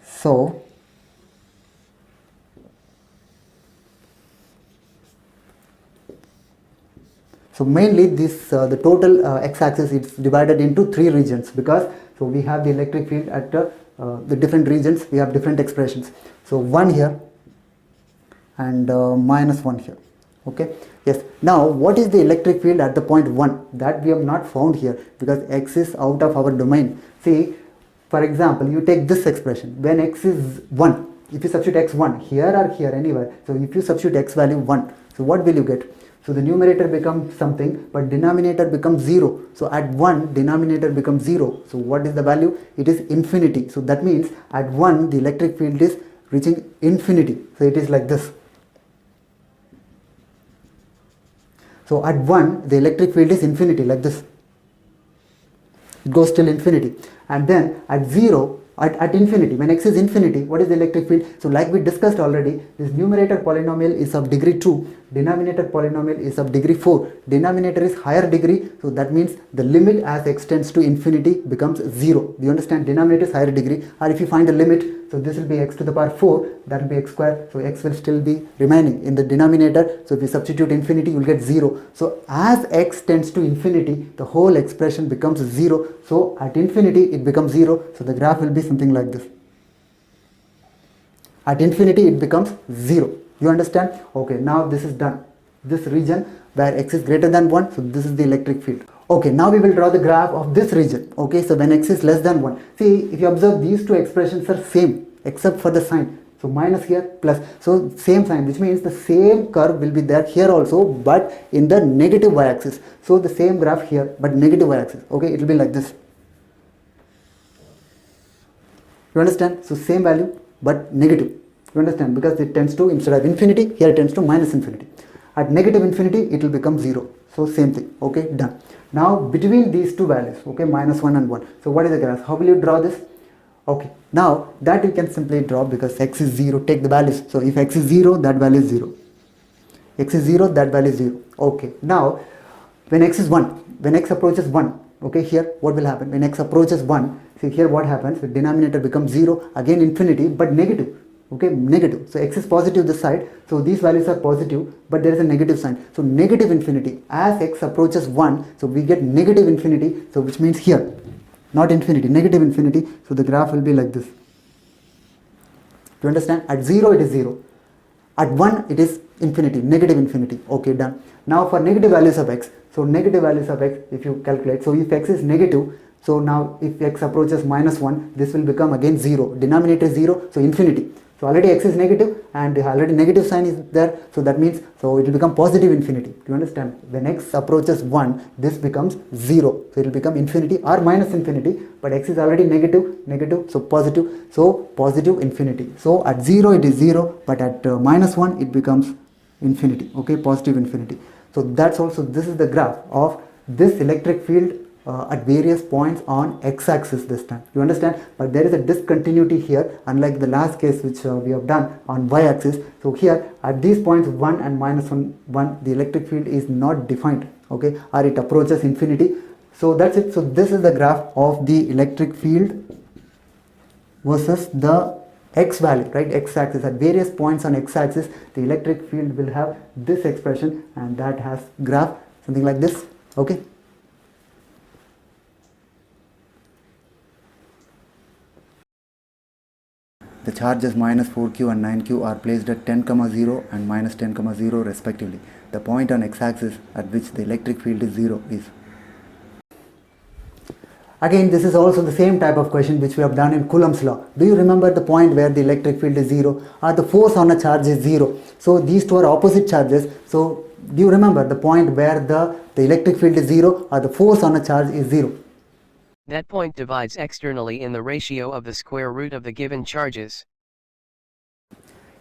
so mainly this the total x-axis is divided into 3 regions, because so we have the electric field at the different regions, we have different expressions. So 1 here and minus 1 here. Okay, yes. Now what is the electric field at the point 1? That we have not found here because x is out of our domain. See, for example, you take this expression when x is 1, if you substitute x1 here or here anywhere, so if you substitute x value 1, so what will you get? So the numerator becomes something but denominator becomes 0. So at 1 denominator becomes 0. So what is the value? It is infinity. So that means at 1 the electric field is reaching infinity. So it is like this. So at 1 the electric field is infinity, like this. It goes till infinity. And then at 0, at infinity, when x is infinity, what is the electric field? So like we discussed already, this numerator polynomial is of degree 2, denominator polynomial is of degree 4, denominator is higher degree, so that means the limit as x tends to infinity becomes 0. Do you understand? Denominator is higher degree, or if you find the limit, so this will be x to the power 4, that will be x square, so x will still be remaining in the denominator, so if you substitute infinity you will get 0. So as x tends to infinity, the whole expression becomes 0, so at infinity it becomes 0, so the graph will be something like this. At infinity it becomes 0. You understand? Okay, now this is done. This region where x is greater than 1, so this is the electric field. Okay, now we will draw the graph of this region. Okay, so when x is less than 1. See, if you observe, these two expressions are same except for the sign. So minus here, plus. So same sign, which means the same curve will be there here also, but in the negative y-axis. So the same graph here, but negative y-axis. Okay, it will be like this. You understand? So same value, but negative. You understand? Because it tends to, instead of infinity, here it tends to minus infinity. At negative infinity, it will become 0. So same thing. Okay, done. Now between these two values, okay, minus 1 and 1. So what is the graph? How will you draw this? Okay, now that you can simply draw, because x is 0, take the values. So if x is 0, that value is 0. X is 0, that value is 0. Okay, now when x is 1, when x approaches 1, okay, here what will happen? When x approaches 1, see here what happens? The denominator becomes 0, again infinity, but negative. Okay, negative. So x is positive this side, so these values are positive, but there is a negative sign. So negative infinity, as x approaches 1, so we get negative infinity, so which means here, not infinity, negative infinity, so the graph will be like this. You understand? At 0 it is 0, at 1 it is infinity, negative infinity. Okay, done. Now for negative values of x, so negative values of x, if you calculate, so if x is negative, so now if x approaches minus 1, this will become again 0, denominator is 0, so infinity. So already x is negative and already negative sign is there, so that means, so it will become positive infinity. Do you understand? When x approaches 1, this becomes 0, so it will become infinity or minus infinity, but x is already negative, so positive infinity. So at 0 it is 0, but at minus 1 it becomes infinity. Okay, positive infinity. So that's also, this is the graph of this electric field at various points on x-axis this time. You understand? But there is a discontinuity here, unlike the last case which we have done on y-axis. So here at these points 1 and minus 1, the electric field is not defined, okay, or it approaches infinity. So that's it. So this is the graph of the electric field versus the x value, right, x-axis. At various points on x-axis the electric field will have this expression, and that has graph something like this, okay. The charges minus 4q and 9q are placed at 10, 0 and minus 10, 0 respectively. The point on x-axis at which the electric field is 0 is. Again, this is also the same type of question which we have done in Coulomb's law. Do you remember the point where the electric field is 0 or the force on a charge is 0? So these two are opposite charges. So do you remember the point where the electric field is 0 or the force on a charge is 0? That point divides externally in the ratio of the square root of the given charges.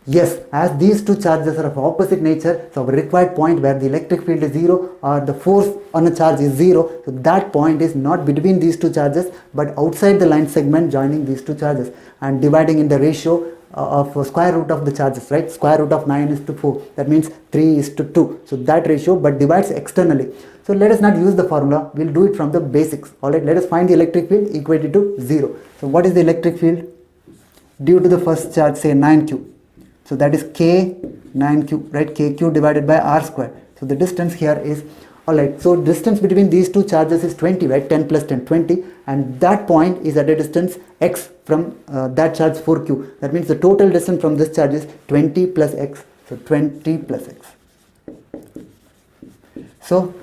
Yes, as these two charges are of opposite nature, so our required point where the electric field is 0 or the force on a charge is 0, so that point is not between these two charges but outside the line segment joining these two charges and dividing in the ratio of square root of the charges, right? Square root of 9 is to 4, that means 3 is to 2. So that ratio but divides externally. So let us not use the formula, we will do it from the basics. Alright, let us find the electric field equated to 0. So what is the electric field due to the first charge, say 9q? So that is k 9q, right? Kq divided by r square. So the distance here is, alright, so distance between these two charges is 20, right? 10 plus 10, 20, and that point is at a distance x from that charge 4q. That means the total distance from this charge is 20 plus x. So 20 plus x. So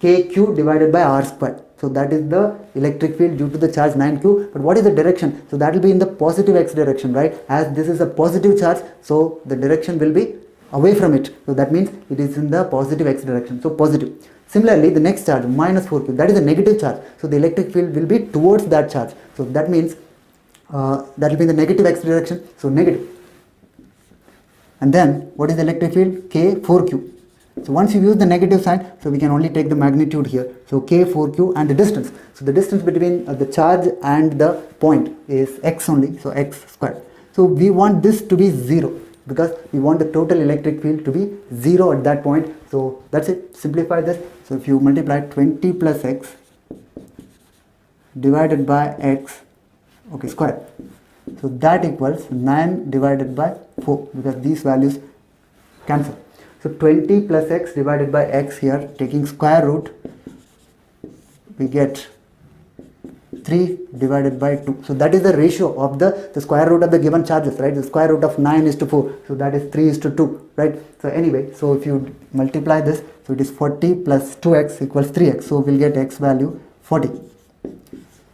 kq divided by r square. So that is the electric field due to the charge 9q. But what is the direction? So that will be in the positive x direction, right? As this is a positive charge, so the direction will be away from it. So that means it is in the positive x direction. So positive. Similarly, the next charge minus 4q, that is a negative charge. So the electric field will be towards that charge. So that means that will be in the negative x direction. So negative. And then what is the electric field? K 4q. So once you use the negative sign, so we can only take the magnitude here. So k 4q and the distance. So the distance between the charge and the point is x only. So x squared. So we want this to be 0 because we want the total electric field to be 0 at that point. So that's it. Simplify this. So if you multiply 20 plus x divided by x, okay, square. So that equals 9 divided by 4 because these values cancel. So 20 plus x divided by x here, taking square root, we get 3 divided by 2. So that is the ratio of the square root of the given charges, right? The square root of 9 is to 4. So that is 3 is to 2, right? So anyway, so if you multiply this, so it is 40 plus 2x equals 3x. So we'll get x value 40.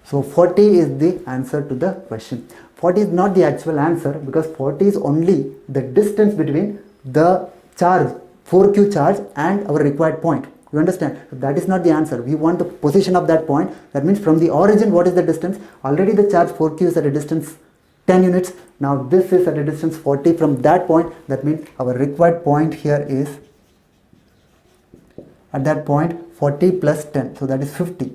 So 40 is the answer to the question. 40 is not the actual answer because 40 is only the distance between the charge 4q charge and our required point. You understand? That is not the answer. We want the position of that point. That means from the origin, what is the distance? Already the charge 4q is at a distance 10 units. Now this is at a distance 40 from that point. That means our required point here is at that point 40 plus 10. So that is 50,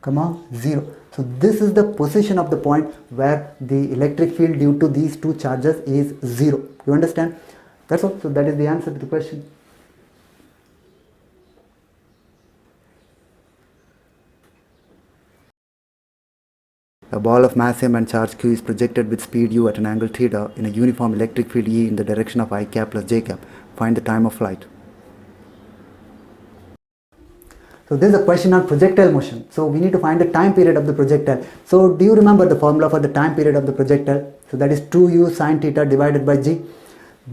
comma 0. So this is the position of the point where the electric field due to these two charges is 0. You understand? That's all. So that is the answer to the question. A ball of mass m and charge q is projected with speed u at an angle theta in a uniform electric field E in the direction of I cap plus j cap. Find the time of flight. So this is a question on projectile motion. So we need to find the time period of the projectile. So do you remember the formula for the time period of the projectile? So that is 2u sine theta divided by g.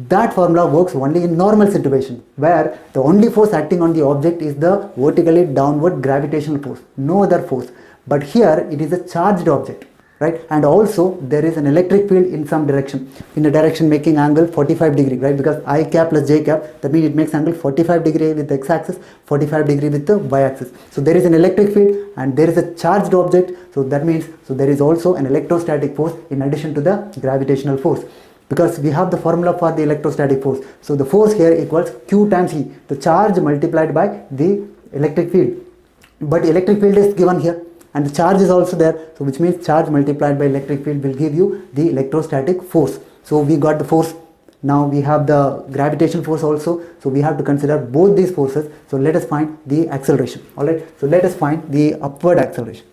That formula works only in normal situation where the only force acting on the object is the vertically downward gravitational force, no other force. But here it is a charged object, right? And also there is an electric field in some direction, in a direction making angle 45 degree, right? Because I cap plus j cap, that means it makes angle 45 degree with the x axis, 45 degree with the y axis. So there is an electric field and there is a charged object. So that means, so there is also an electrostatic force in addition to the gravitational force. Because we have the formula for the electrostatic force. So the force here equals Q times E, the charge multiplied by the electric field. but electric field is given here and the charge is also there, so which means charge multiplied by electric field will give you the electrostatic force. So we got the force. Now we have the gravitational force also, so we have to consider both these forces. So let us find the acceleration. Alright, so let us find the upward acceleration.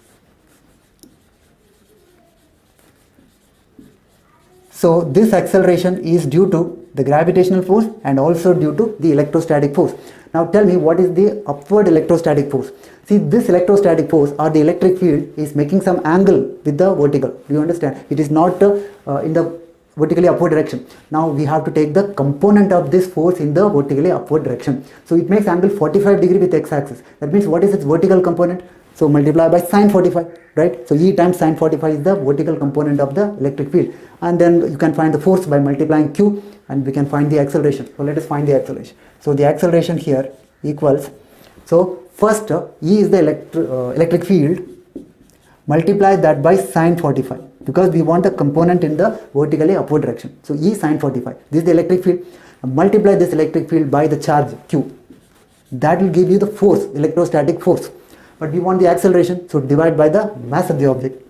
So this acceleration is due to the gravitational force and also due to the electrostatic force. Now tell me, what is the upward electrostatic force? See, this electrostatic force or the electric field is making some angle with the vertical. Do you understand? It is not in the vertically upward direction. Now we have to take the component of this force in the vertically upward direction. So it makes angle 45 degree with x-axis. That means what is its vertical component? So multiply by sine 45, right? So E times sine 45 is the vertical component of the electric field. And then you can find the force by multiplying Q, and we can find the acceleration. So let us find the acceleration. So the acceleration here equals, so first E is the electric field, multiply that by sine 45, because we want the component in the vertically upward direction. So E sine 45, this is the electric field. Multiply this electric field by the charge Q. That will give you the force, electrostatic force. But we want the acceleration, so divide by the mass of the object.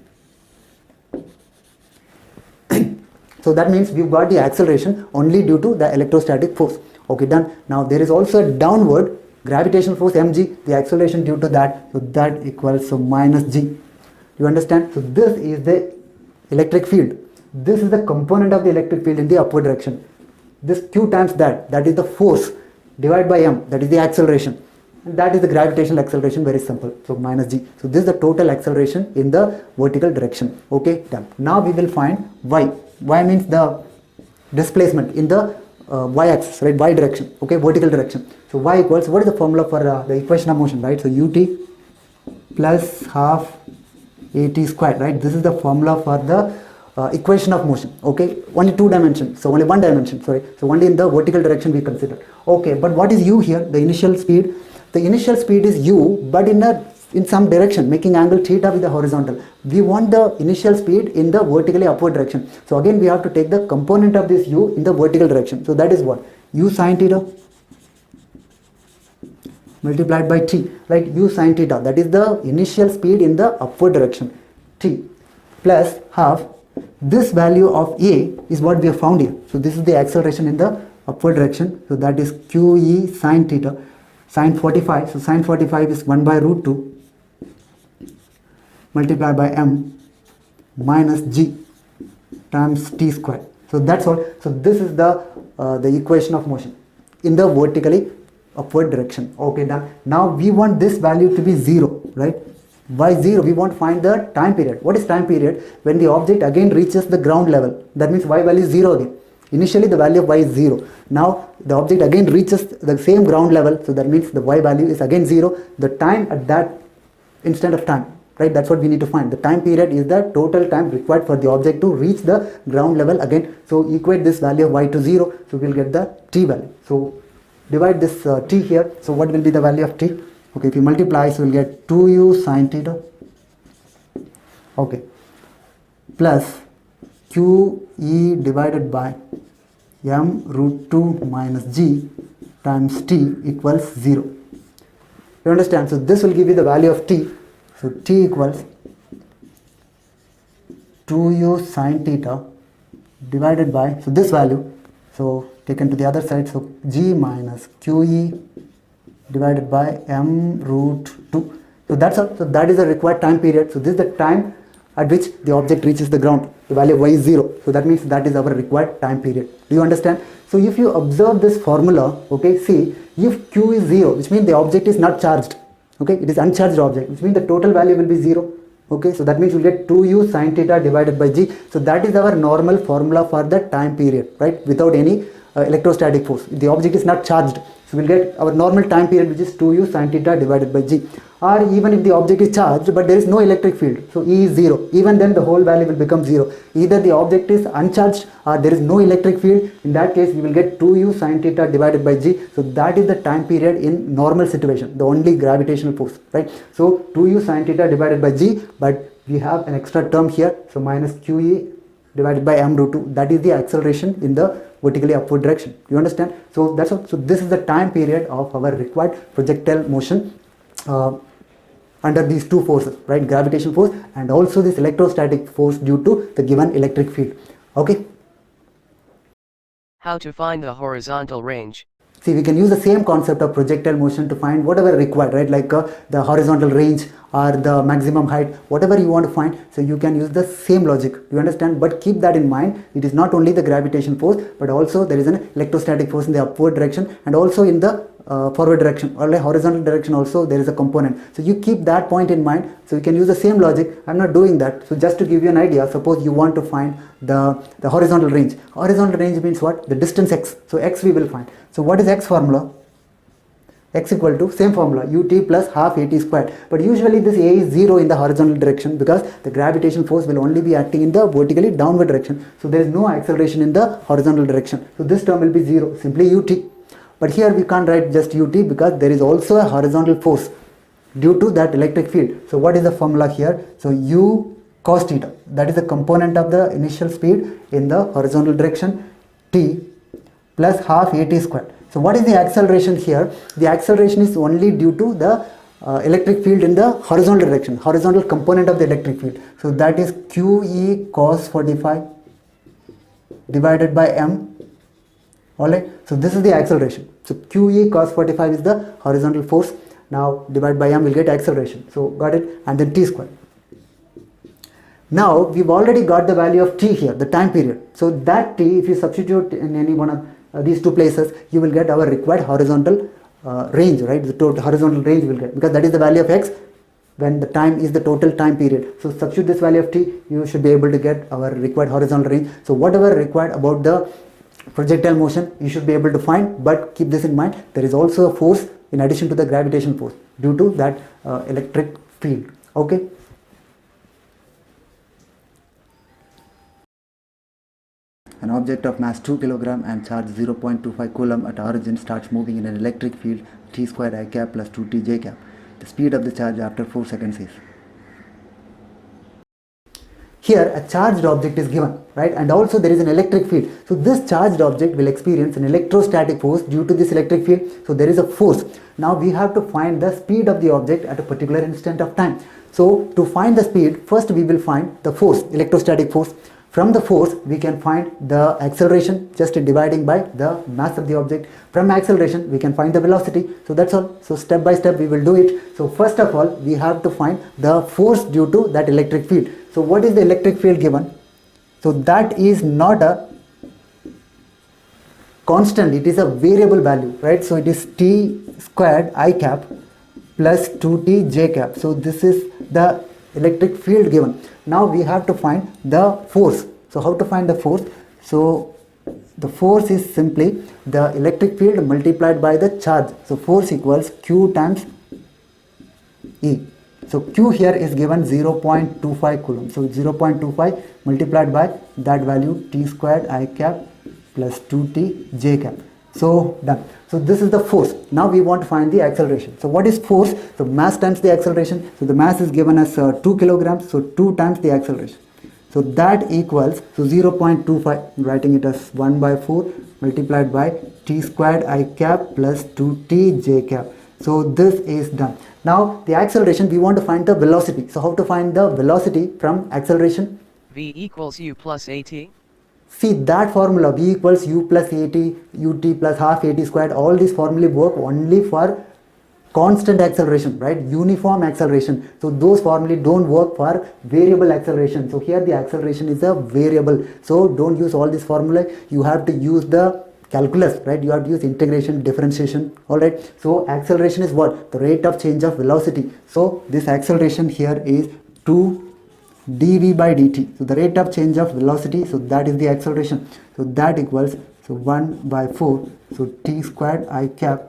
So that means we've got the acceleration only due to the electrostatic force. Okay, done. Now there is also a downward gravitational force mg, the acceleration due to that, so that equals minus g. You understand? So this is the electric field. This is the component of the electric field in the upward direction. This q times that is the force, divide by m, that is the acceleration. And that is the gravitational acceleration, very simple. So minus g. So this is the total acceleration in the vertical direction. Okay, done. Now we will find y. Y means the displacement in the y-axis, right? Y direction. Okay, vertical direction. So y equals, what is the formula for the equation of motion, right? So ut plus half at squared, right? This is the formula for the equation of motion. Okay, only two dimensions, so only one dimension, sorry. So only in the vertical direction we consider. Okay, but what is u here? The initial speed. The initial speed is u, but in some direction, making angle theta with the horizontal. We want the initial speed in the vertically upward direction. So again we have to take the component of this u in the vertical direction. So that is what? U sine theta multiplied by t, like u sine theta, that is the initial speed in the upward direction, t, plus half this value of a is what we have found here. So this is the acceleration in the upward direction. So that is qe sine theta, sine 45. So sine 45 is 1 by root 2 multiplied by m minus g times t squared. So that's all. So this is the equation of motion in the vertically upward direction. Okay, done. Now we want this value to be 0, right? Why 0? We want to find the time period. What is time period? When the object again reaches the ground level. That means y value is 0 again. Initially the value of y is 0. Now the object again reaches the same ground level. So that means the y value is again 0. The time at that instant of time, right? That's what we need to find. The time period is the total time required for the object to reach the ground level again. So equate this value of y to 0. So we'll get the t value. So divide this t here. So what will be the value of t? Okay, if you multiply, so we'll get 2u sine theta. Okay, plus qe divided by m root 2 minus g times t equals 0. You understand? So this will give you the value of t. So t equals 2u sine theta divided by, so this value, so taken to the other side, so g minus qe divided by m root 2. So that's all. So that is the required time period. So this is the time at which the object reaches the ground. The value of y is 0. So that means that is our required time period. Do you understand? So if you observe this formula, okay, see, if q is 0, which means the object is not charged. Okay, it is uncharged object, which means the total value will be 0. Okay, so that means we'll get 2u sine theta divided by g. So that is our normal formula for the time period, right? Without any electrostatic force. The object is not charged. So we'll get our normal time period, which is 2u sine theta divided by g. Or even if the object is charged but there is no electric field, so E is 0, even then the whole value will become 0. Either the object is uncharged or there is no electric field. In that case we will get 2u sine theta divided by g. So that is the time period in normal situation, the only gravitational force, right? So 2u sine theta divided by g, but we have an extra term here, so minus qe divided by m root 2, that is the acceleration in the vertically upward direction. You understand? So that's all. So this is the time period of our required projectile motion. under these two forces, right? Gravitational force and also this electrostatic force due to the given electric field. Okay. How to find the horizontal range? See, we can use the same concept of projectile motion to find whatever required, right? Like the horizontal range or the maximum height, whatever you want to find. So you can use the same logic, you understand? But keep that in mind, it is not only the gravitation force, but also there is an electrostatic force in the upward direction and also in the forward direction or like horizontal direction also there is a component. So you keep that point in mind. So you can use the same logic. I'm not doing that. So just to give you an idea, suppose you want to find the horizontal range. Horizontal range means what? The distance x. So x we will find. So what is x formula? X equal to same formula, ut plus half at squared. But usually this a is 0 in the horizontal direction because the gravitational force will only be acting in the vertically downward direction. So there is no acceleration in the horizontal direction. So this term will be 0, simply ut. But here we can't write just ut because there is also a horizontal force due to that electric field. So what is the formula here? So u cos theta, that is the component of the initial speed in the horizontal direction, t plus half at squared. So what is the acceleration here? The acceleration is only due to the electric field in the horizontal direction, horizontal component of the electric field. So that is QE cos 45 divided by m. Alright, so this is the acceleration. So QE cos 45 is the horizontal force. Now divide by m will get acceleration. So got it, and then t squared. Now we've already got the value of t here, the time period. So that t, if you substitute in any one of these two places, you will get our required horizontal range, right? The total horizontal range will get, because that is the value of x when the time is the total time period. So substitute this value of t, you should be able to get our required horizontal range. So whatever required about the projectile motion you should be able to find, but keep this in mind, there is also a force in addition to the gravitational force due to that electric field. Okay. An object of mass 2 kg and charge 0.25 coulomb at origin starts moving in an electric field t squared I cap plus 2t j cap. The speed of the charge after 4 seconds is. Here a charged object is given, right? And also there is an electric field. So this charged object will experience an electrostatic force due to this electric field. So there is a force. Now we have to find the speed of the object at a particular instant of time. So to find the speed, first we will find the force, electrostatic force. From the force we can find the acceleration just dividing by the mass of the object. From acceleration we can find the velocity. So that's all. So step by step we will do it. So first of all we have to find the force due to that electric field. So what is the electric field given? So that is not a constant, it is a variable value, right? So it is t squared I cap plus 2t j cap. So this is the electric field given. Now we have to find the force. So how to find the force? So the force is simply the electric field multiplied by the charge. So force equals Q times E. So Q here is given 0.25 coulomb. So 0.25 multiplied by that value t squared I cap plus 2t j cap. So done. So this is the force. Now we want to find the acceleration. So what is force? So mass times the acceleration. So the mass is given as 2 kilograms. So 2 times the acceleration. So that equals, so 0.25, writing it as 1 by 4 multiplied by t squared I cap plus 2t j cap. So this is done. Now the acceleration, we want to find the velocity. So how to find the velocity from acceleration? V equals u plus at. See that formula, v equals u plus at, ut plus half at squared, all these formulae work only for constant acceleration, right? Uniform acceleration. So those formulae don't work for variable acceleration. So here the acceleration is a variable. So don't use all these formulae. You have to use the calculus, right? You have to use integration, differentiation. All right. So acceleration is what? The rate of change of velocity. So this acceleration here is 2 dv by dt. So the rate of change of velocity, so that is the acceleration. So that equals, so 1 by 4, so t squared I cap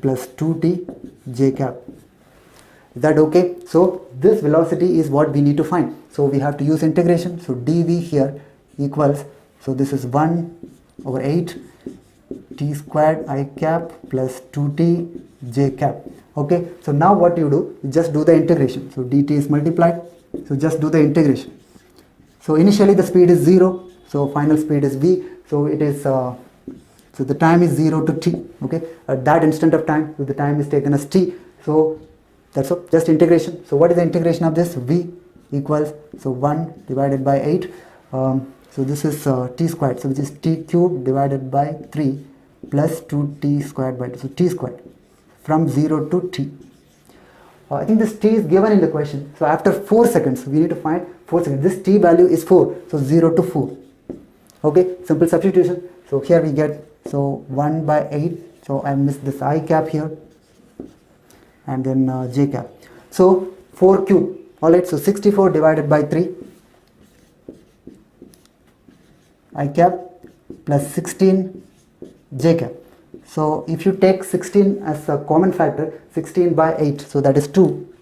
plus 2t j cap. Is that okay? So this velocity is what we need to find. So we have to use integration. So dv here equals, so this is 1 over 8 t squared I cap plus 2t j cap. Okay. So now what you do, you just do the integration. So dt is multiplied. So just do the integration. So initially the speed is 0. So final speed is v. So it is, so the time is 0 to t. Okay. At that instant of time, so the time is taken as t. So That's all, just integration. So what is the integration of this? V equals, so 1 divided by 8. So this is t squared, so which is t cubed divided by 3 plus 2t squared by 2, so t squared from 0 to t. I think this t is given in the question. So after 4 seconds, we need to find 4 seconds. This t value is 4, so 0 to 4. Okay, simple substitution. So here we get, so 1 by 8. So I missed this I cap here, and then j cap. So 4 cube. Alright, so 64 divided by 3 I cap plus 16 j cap. So if you take 16 as a common factor, 16 by 8, so that is 2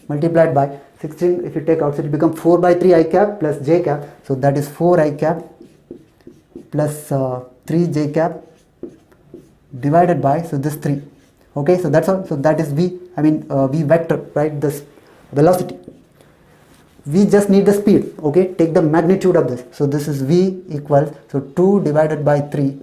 multiplied by 16. If you take outside, it becomes 4 by 3 I cap plus j cap, so that is 4 I cap plus 3 j cap divided by, so this 3. Okay, so that's all. So that is v, v vector, right? This velocity. We just need the speed. Okay, take the magnitude of this. So this is v equals, so 2 divided by 3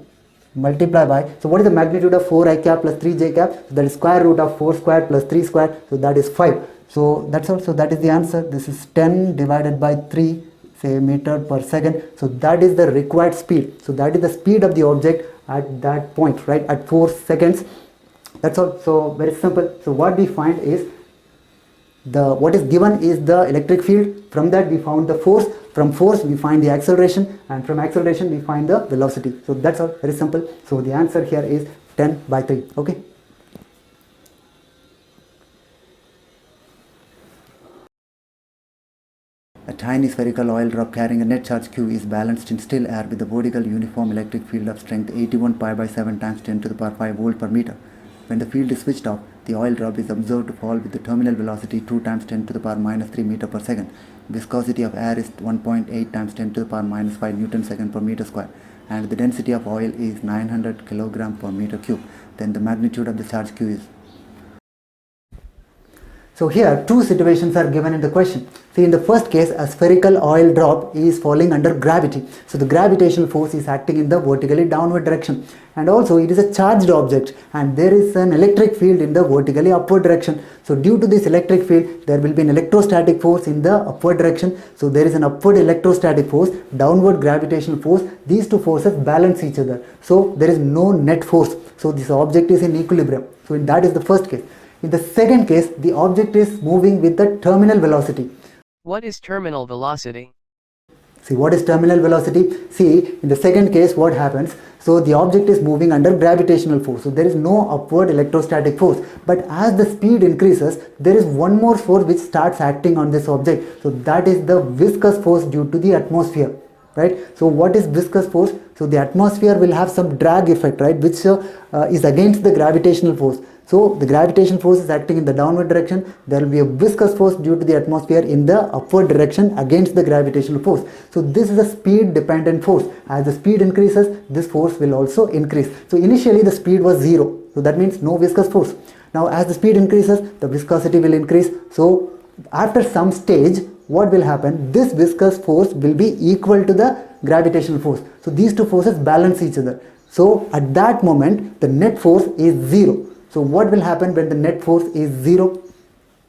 multiply by, so what is the magnitude of 4 I cap plus 3 j cap? So that is square root of 4 squared plus 3 squared, so that is 5. So that's all. So that is the answer. This is 10 divided by 3, say meter per second. So that is the required speed. So that is the speed of the object at that point, right, at 4 seconds. That's all. So very simple. So what we find is, what is given is the electric field. From that we found the force. From force we find the acceleration, and from acceleration we find the velocity. So that's all, very simple. So the answer here is 10 by 3. Okay. A tiny spherical oil drop carrying a net charge q is balanced in still air with a vertical uniform electric field of strength 81 pi by 7 times 10 to the power 5 volt per meter. When the field is switched off, the oil drop is observed to fall with the terminal velocity 2 times 10 to the power minus 3 meter per second. Viscosity of air is 1.8 times 10 to the power minus 5 Newton second per meter square, and the density of oil is 900 kilogram per meter cube. Then the magnitude of the charge q is. So here two situations are given in the question. See, in the first case, a spherical oil drop is falling under gravity. So the gravitational force is acting in the vertically downward direction, and also it is a charged object, and there is an electric field in the vertically upward direction. So due to this electric field, there will be an electrostatic force in the upward direction. So there is an upward electrostatic force, downward gravitational force. These two forces balance each other. So there is no net force. So this object is in equilibrium. So that is the first case. In the second case, the object is moving with the terminal velocity. What is terminal velocity? See, what is terminal velocity? See, in the second case, what happens? So the object is moving under gravitational force. So there is no upward electrostatic force. But as the speed increases, there is one more force which starts acting on this object. So that is the viscous force due to the atmosphere. Right? So what is viscous force? So the atmosphere will have some drag effect, right, which is against the gravitational force. So the gravitational force is acting in the downward direction. There will be a viscous force due to the atmosphere in the upward direction against the gravitational force. So this is a speed dependent force. As the speed increases, this force will also increase. So initially the speed was 0. So that means no viscous force. Now as the speed increases, the viscosity will increase. So after some stage, what will happen? This viscous force will be equal to the gravitational force. So these two forces balance each other. So at that moment, the net force is 0. So what will happen when the net force is 0?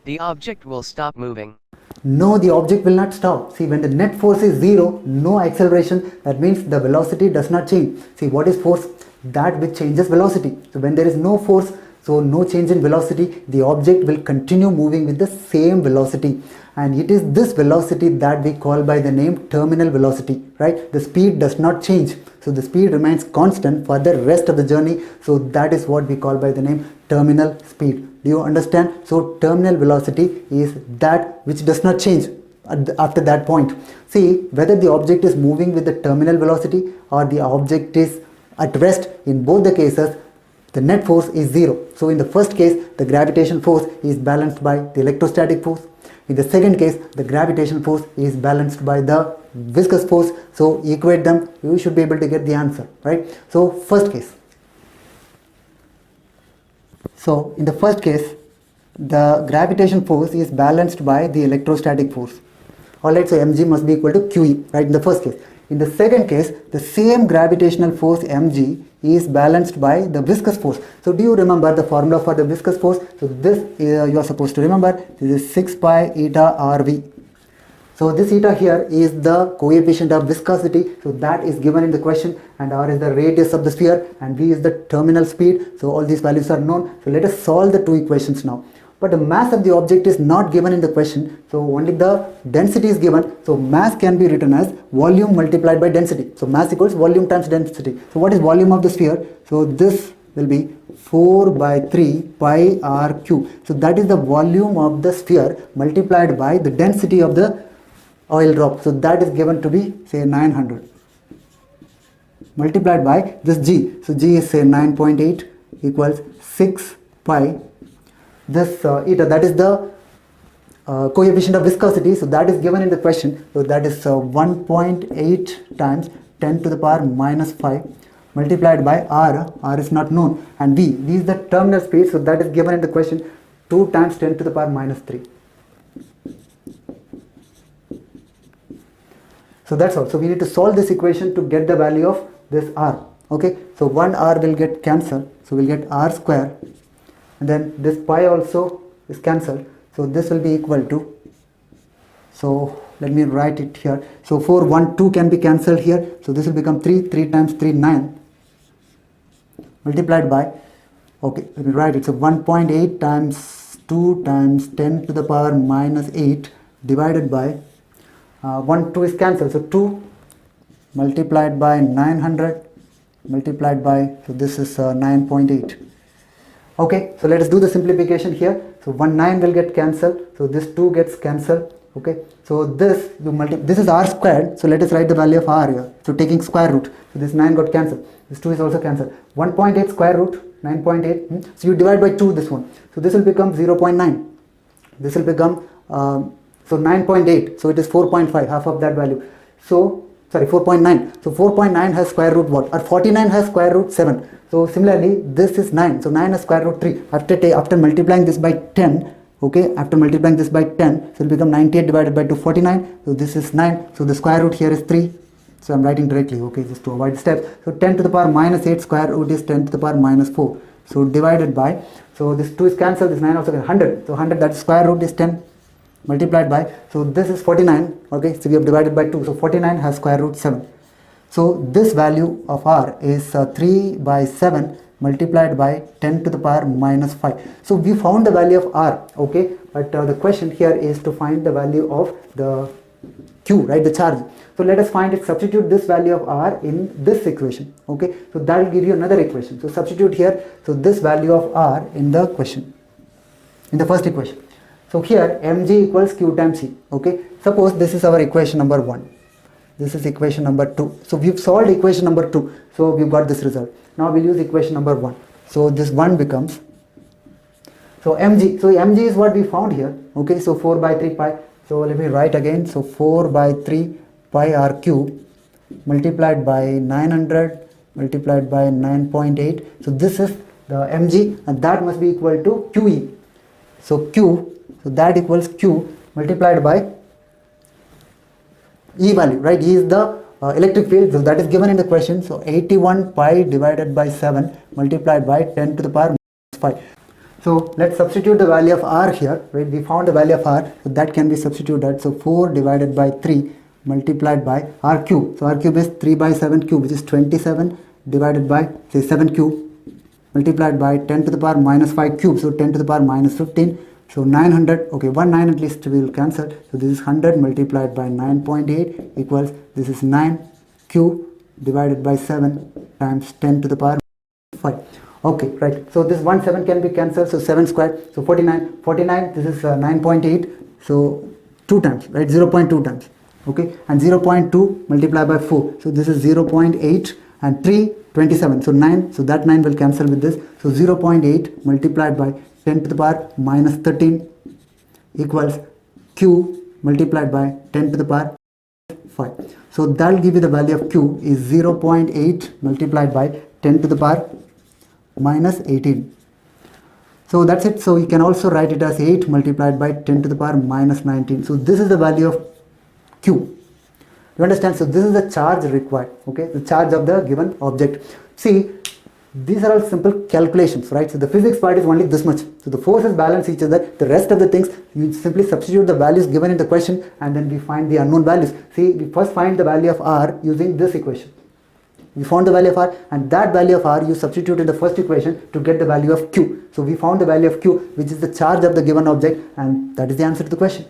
The object will stop moving. No, the object will not stop. See, when the net force is 0, no acceleration, that means the velocity does not change. See, what is force? That which changes velocity. So when there is no force, so no change in velocity, the object will continue moving with the same velocity. And it is this velocity that we call by the name terminal velocity, right? The speed does not change. So the speed remains constant for the rest of the journey. So that is what we call by the name terminal speed. Do you understand? So terminal velocity is that which does not change after that point. See, whether the object is moving with the terminal velocity or the object is at rest, in both the cases, the net force is 0. So in the first case, the gravitational force is balanced by the electrostatic force. In the second case, the gravitational force is balanced by the viscous force. So equate them, you should be able to get the answer, right? So first case. So in the first case, the gravitational force is balanced by the electrostatic force. Alright, so mg must be equal to QE, right, in the first case. In the second case, the same gravitational force mg is balanced by the viscous force. So do you remember the formula for the viscous force? So this you are supposed to remember. This is 6 pi eta rv. So this eta here is the coefficient of viscosity, so that is given in the question, and r is the radius of the sphere and v is the terminal speed. So all these values are known. So let us solve the two equations now. But the mass of the object is not given in the question, so only the density is given. So mass can be written as volume multiplied by density. So mass equals volume times density. So what is volume of the sphere? So this will be 4 by 3 pi r cube. So that is the volume of the sphere multiplied by the density of the oil drop. So that is given to be say 900 multiplied by this g. So g is say 9.8 equals 6 pi. This eta, that is the coefficient of viscosity, so that is given in the question. So that is 1.8 times 10 to the power minus 5 multiplied by r is not known, and v is the terminal speed, so that is given in the question, 2 times 10 to the power minus 3. So that's all. So we need to solve this equation to get the value of this r. Okay, so one r will get cancelled, so we'll get r square, and then this pi also is cancelled, so this will be equal to, so let me write it here. So 4 1 2 can be cancelled here, so this will become 3 times 3 9 multiplied by, okay, let me write it. So 1.8 times 2 times 10 to the power minus 8 divided by 1 2 is cancelled, so 2 multiplied by 900 multiplied by, so this is 9.8. Okay, so let us do the simplification here. So 1 9 will get cancelled, so this 2 gets cancelled. Okay, so this you this is r squared, so let us write the value of r here. So taking square root, so this 9 got cancelled, this 2 is also cancelled. 1.8 square root 9.8, so you divide by 2 this one, so this will become 0.9, this will become so 9.8, so it is 4.5, half of that value. So sorry, 4.9, so 4.9 has square root what, or 49 has square root 7. So similarly this is 9, so 9 has square root 3. After multiplying this by 10, okay, after multiplying this by 10, so it will become 98 divided by 2, 49. So this is 9, so the square root here is 3. So I'm writing directly, okay, just to avoid steps. So 10 to the power minus 8 square root is 10 to the power minus 4. So divided by, so this 2 is cancelled, this 9 also gets 100. So 100, that square root is 10 multiplied by, so this is 49, okay, so we have divided by 2, so 49 has square root 7. So this value of r is 3 by 7 multiplied by 10 to the power minus 5. So we found the value of r, okay, but the question here is to find the value of the q, right, the charge. So let us find it, substitute this value of r in this equation, okay, so that will give you another equation. So substitute here, so this value of r in the question, in the first equation. So here mg equals q times c, okay. Suppose this is our equation number 1, this is equation number 2. So we've solved equation number 2, so we've got this result. Now we'll use equation number 1. So this 1 becomes, so mg, so mg is what we found here, okay. So 4 by 3 pi, so let me write again. So 4 by 3 pi r cube multiplied by 900 multiplied by 9.8. So this is the mg, and that must be equal to qe. So q, so that equals q multiplied by E value, right? E is the electric field, so that is given in the question. So 81 pi divided by 7 multiplied by 10 to the power minus 5. So let's substitute the value of r here, right? We found the value of r, so that can be substituted. So 4 divided by 3 multiplied by r cube. So r cube is 3 by 7 cube, which is 27 divided by say 7 cube multiplied by 10 to the power minus 5 cube. So 10 to the power minus 15. So 900, okay, 1 9 at least we will cancel. So this is 100 multiplied by 9.8 equals, this is 9 cube divided by 7 times 10 to the power 5. Okay, right. So this 1 7 can be cancelled. So 7 squared. So 49. 49. This is 9.8. So 2 times, right? 0.2 times. Okay, and 0.2 multiplied by 4. So this is 0.8 and 3 27. So 9. So that 9 will cancel with this. So 0.8 multiplied by 10 to the power minus 13 equals q multiplied by 10 to the power 5. So that will give you the value of q is 0.8 multiplied by 10 to the power minus 18. So that's it. So you can also write it as 8 multiplied by 10 to the power minus 19. So this is the value of q. You understand? So this is the charge required, okay, the charge of the given object. See, these are all simple calculations, right? So the physics part is only this much. So the forces balance each other. The rest of the things, you simply substitute the values given in the question, and then we find the unknown values. See, we first find the value of R using this equation. We found the value of R, and that value of R you substitute in the first equation to get the value of Q. So we found the value of Q, which is the charge of the given object, and that is the answer to the question.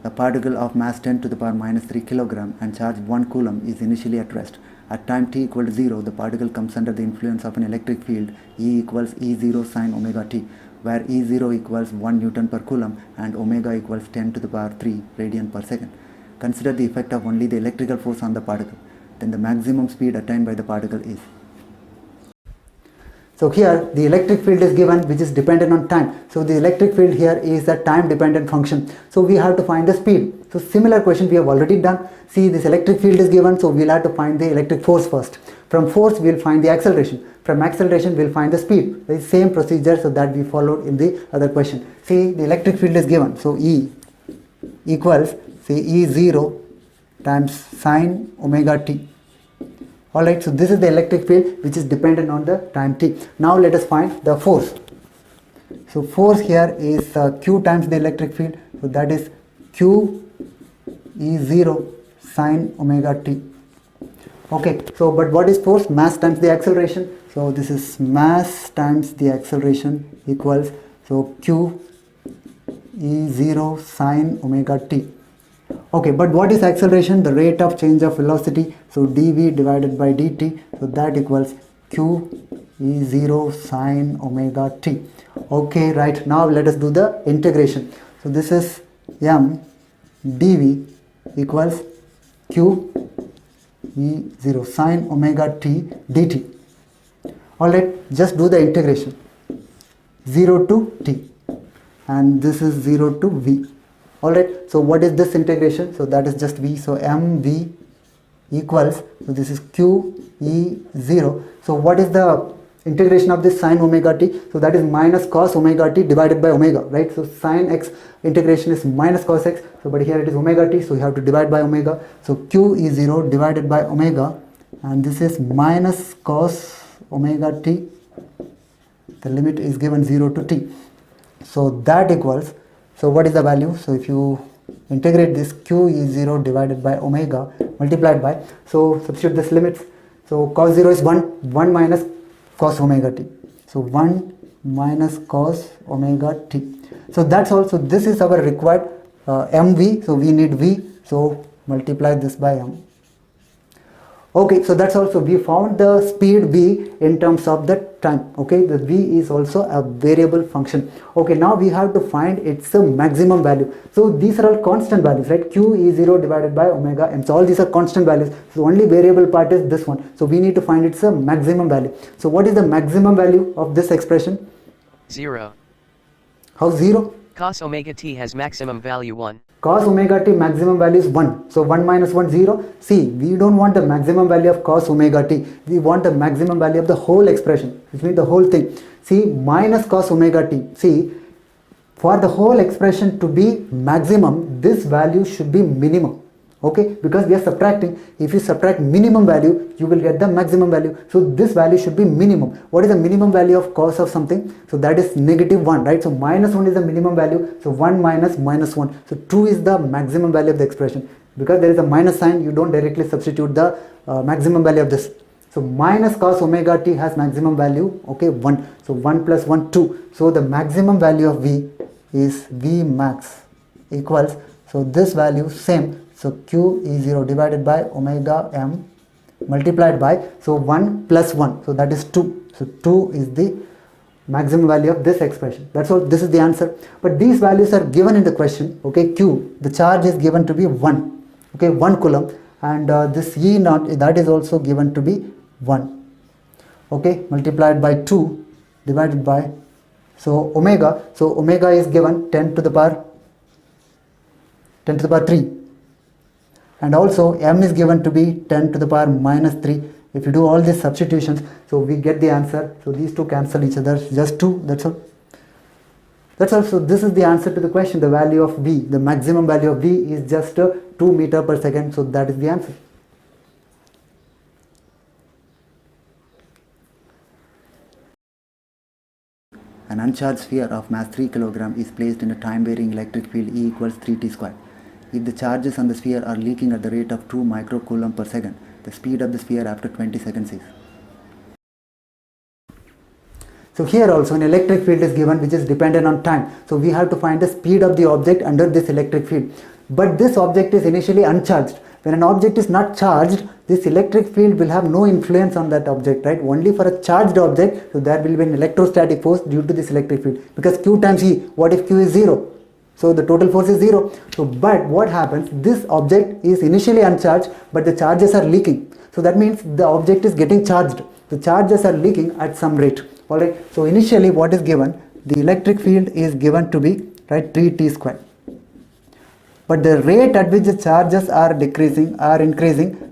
A particle of mass 10 to the power minus 3 kilogram and charge 1 coulomb is initially at rest. At time t equal to 0, the particle comes under the influence of an electric field E equals E0 sine omega t, where E0 equals 1 Newton per coulomb and omega equals 10 to the power 3 radian per second. Consider the effect of only the electrical force on the particle. Then the maximum speed attained by the particle is. So here the electric field is given, which is dependent on time. So the electric field here is a time dependent function. So we have to find the speed. So similar question we have already done. See, this electric field is given, so we'll have to find the electric force first. From force we'll find the acceleration. From acceleration we'll find the speed. The same procedure so that we followed in the other question. See, the electric field is given. So E equals, say, E0 times sine omega t. Alright, so this is the electric field which is dependent on the time t. Now let us find the force. So force here is Q times the electric field. So that is Q E0 sine omega t. Okay, so but what is force? Mass times the acceleration. So this is mass times the acceleration equals, so Q E0 sine omega t. Okay, but what is acceleration? The rate of change of velocity. So dv divided by dt. So that equals Q E0 sine omega t. Okay, right. Now let us do the integration. So this is m dv equals Q E0 sine omega t dt. Alright, just do the integration. 0 to t. And this is 0 to v. Alright, so what is this integration? So that is just v. So mv equals, so this is Q E0. So what is the integration of this sine omega t? So that is minus cos omega t divided by omega, right? So sine x integration is minus cos x. So but here it is omega t, so you have to divide by omega. So Q E0 divided by omega, and this is minus cos omega t. The limit is given 0 to t. So that equals, so what is the value? So if you integrate this, Q E0 divided by omega multiplied by, so substitute this limits. So cos 0 is 1 minus cos omega t. So 1 minus cos omega t. So that's also, this is our required mv. So we need v. So multiply this by m. Okay, so that's also, we found the speed v in terms of the time. Okay, the v is also a variable function. Okay, now we have to find its maximum value. So these are all constant values, right? Q E0 divided by omega m. So all these are constant values. So the only variable part is this one. So we need to find its maximum value. So what is the maximum value of this expression? 0. How 0? Cos omega t has maximum value 1. Cos omega t maximum value is 1. So 1 minus 1, 0. See, we don't want the maximum value of cos omega t. We want the maximum value of the whole expression, which means the whole thing. See, minus cos omega t. See, for the whole expression to be maximum, this value should be minimum. Okay, because we are subtracting. If you subtract minimum value, you will get the maximum value. So this value should be minimum. What is the minimum value of cos of something? So that is negative 1, right? So minus 1 is the minimum value. So 1 minus minus 1. So 2 is the maximum value of the expression. Because there is a minus sign, you don't directly substitute the maximum value of this. So minus cos omega t has maximum value, okay, 1. So 1 plus 1, 2. So the maximum value of v is v max equals, so this value same. So Q E0 divided by omega m multiplied by, so 1 plus 1, so that is 2. So 2 is the maximum value of this expression. That's all, this is the answer. But these values are given in the question. Okay, Q, the charge is given to be 1, okay, 1 coulomb, and this E naught, that is also given to be 1, okay, multiplied by 2 divided by, so omega is given 10 to the power 3. And also m is given to be 10 to the power minus 3. If you do all these substitutions, so we get the answer. So these two cancel each other, just 2, that's all. That's also, this is the answer to the question. The value of V, the maximum value of V is just 2 meter per second. So that is the answer. An uncharged sphere of mass 3 kg is placed in a time-varying electric field E equals 3t square. If the charges on the sphere are leaking at the rate of 2 microcoulomb per second, the speed of the sphere after 20 seconds is. So here also an electric field is given which is dependent on time. So we have to find the speed of the object under this electric field. But this object is initially uncharged. When an object is not charged, this electric field will have no influence on that object, right? Only for a charged object, so there will be an electrostatic force due to this electric field. Because Q times E, what if Q is 0? So the total force is 0. So but what happens, this object is initially uncharged, but the charges are leaking. So that means the object is getting charged. The charges are leaking at some rate. Alright, so initially what is given, the electric field is given to be, right, 3t square. But the rate at which the charges are increasing,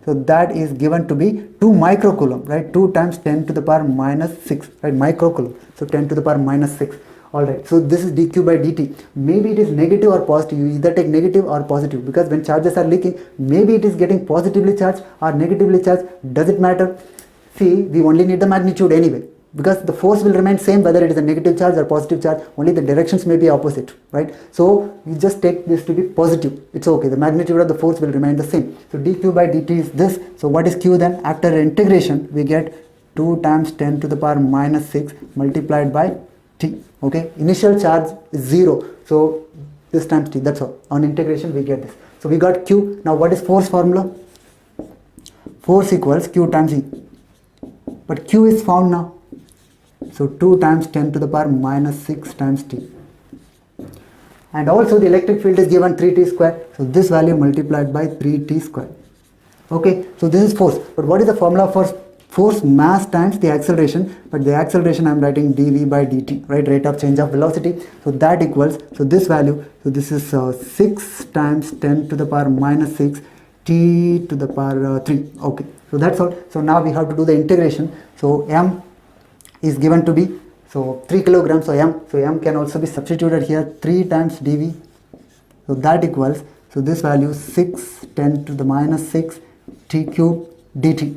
so that is given to be 2 microcoulomb, right? 2 times 10 to the power minus 6, right? Microcoulomb. So 10 to the power minus 6. Alright, so this is dq by dt. Maybe it is negative or positive. You either take negative or positive, because when charges are leaking, maybe it is getting positively charged or negatively charged. Does it matter? See, we only need the magnitude anyway, because the force will remain same whether it is a negative charge or positive charge, only the directions may be opposite, right? So you just take this to be positive, it's okay, the magnitude of the force will remain the same. So dq by dt is this. So what is q then? After integration we get 2 times 10 to the power minus 6 multiplied by t. Okay, initial charge is 0, so this times t, that's all. On integration we get this. So we got q. Now what is force formula? Force equals q times e, but q is found now. So 2 times 10 to the power minus 6 times t. And also the electric field is given 3t square. So this value multiplied by 3t square. Okay, so this is force. But what is the formula for force? Mass times the acceleration. But the acceleration I am writing dv by dt, right? Rate of change of velocity. So that equals, so this value, so this is 6 times 10 to the power minus 6 t to the power 3. Okay, so that's all. So now we have to do the integration. So m is given to be, so 3 kilograms, so m can also be substituted here, 3 times dv, so that equals, so this value 6 10 to the minus 6 t cube dt.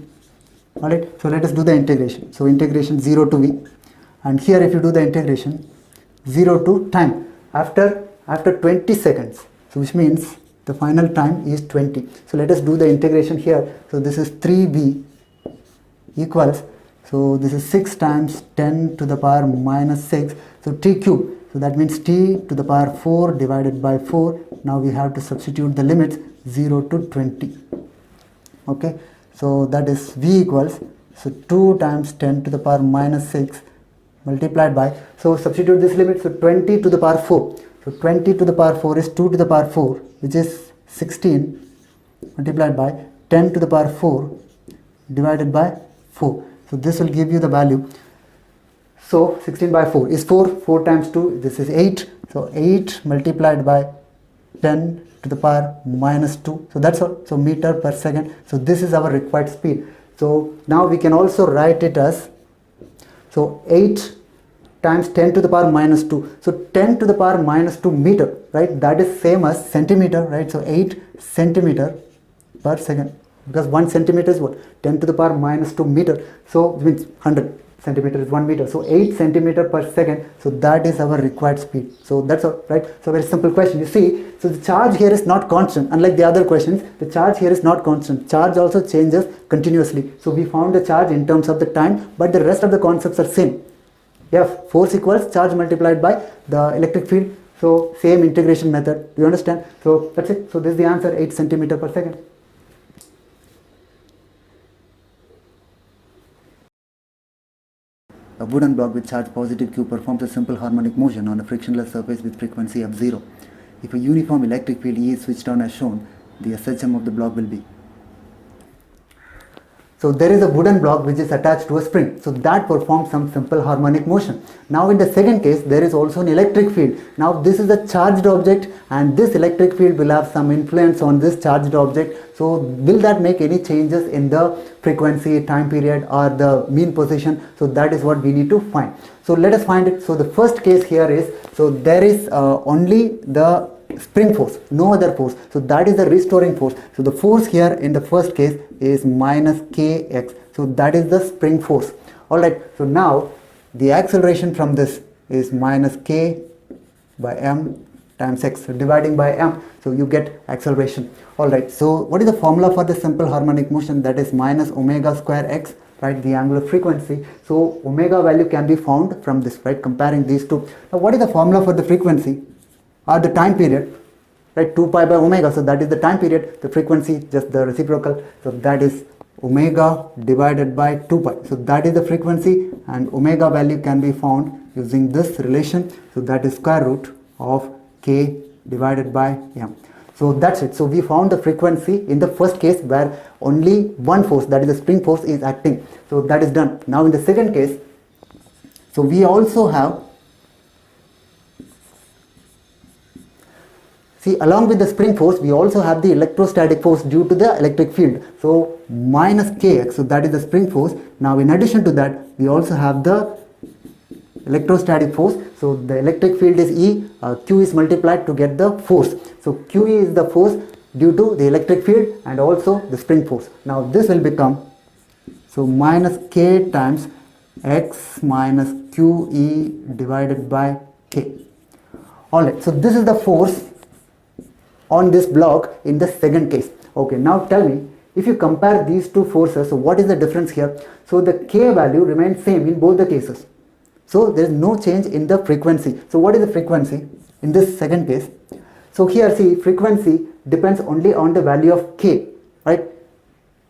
Alright, so let us do the integration. So integration 0 to v, and here if you do the integration 0 to time after 20 seconds, so which means the final time is 20. So let us do the integration here. So this is 3v equals, so this is 6 times 10 to the power minus 6, so t cube, so that means t to the power 4 divided by 4. Now we have to substitute the limits 0 to 20. Okay, so that is v equals, so 2 times 10 to the power minus 6 multiplied by, so substitute this limit, so 20 to the power 4. So 20 to the power 4 is 2 to the power 4, which is 16 multiplied by 10 to the power 4 divided by 4. So this will give you the value. So 16 by 4 is 4, 4 times 2, this is 8. So 8 multiplied by 10 to the power minus 2. So that's all. So meter per second. So this is our required speed. So now we can also write it as, so 8 times 10 to the power minus 2. So 10 to the power minus 2 meter, right? That is same as centimeter, right? So 8 centimeter per second. Because 1 centimeter is what? 10 to the power minus 2 meter. So it means 100 centimeter is 1 meter. So 8 centimeter per second. So that is our required speed. So that's all, right? So very simple question. You see, so the charge here is not constant. Unlike the other questions, the charge here is not constant. Charge also changes continuously. So we found the charge in terms of the time, but the rest of the concepts are same. F, force equals charge multiplied by the electric field. So same integration method. Do you understand? So that's it. So this is the answer, 8 centimeter per second. A wooden block with charge positive Q performs a simple harmonic motion on a frictionless surface with frequency of 0. If a uniform electric field E is switched on as shown, the SHM of the block will be. So there is a wooden block which is attached to a spring. So that performs some simple harmonic motion. Now in the second case, there is also an electric field. Now this is a charged object, and this electric field will have some influence on this charged object. So will that make any changes in the frequency, time period, or the mean position? So that is what we need to find. So let us find it. So the first case here is, so there is only the spring force, no other force. So that is the restoring force. So the force here in the first case is minus kx. So that is the spring force. Alright, so now the acceleration from this is minus k by m times x. So dividing by m, so you get acceleration. Alright, so what is the formula for the simple harmonic motion? That is minus omega square x, right, the angular frequency. So omega value can be found from this, right, comparing these two. Now what is the formula for the frequency or the time period? Right, 2 pi by omega, so that is the time period. The frequency, just the reciprocal, so that is omega divided by 2 pi. So that is the frequency, and omega value can be found using this relation. So that is square root of k divided by m. So that's it. So we found the frequency in the first case where only one force, that is the spring force, is acting. So that is done. Now in the second case, so we also have, see, along with the spring force, we also have the electrostatic force due to the electric field. So minus kx, so that is the spring force. Now in addition to that, we also have the electrostatic force. So the electric field is E, Q is multiplied to get the force. So QE is the force due to the electric field and also the spring force. Now this will become, so minus K times X minus QE divided by K. Alright, so this is the force on this block in the second case. Okay, now tell me, if you compare these two forces, so what is the difference here? So the K value remains same in both the cases. So there is no change in the frequency. So what is the frequency in this second case? So here, see, frequency depends only on the value of K, right?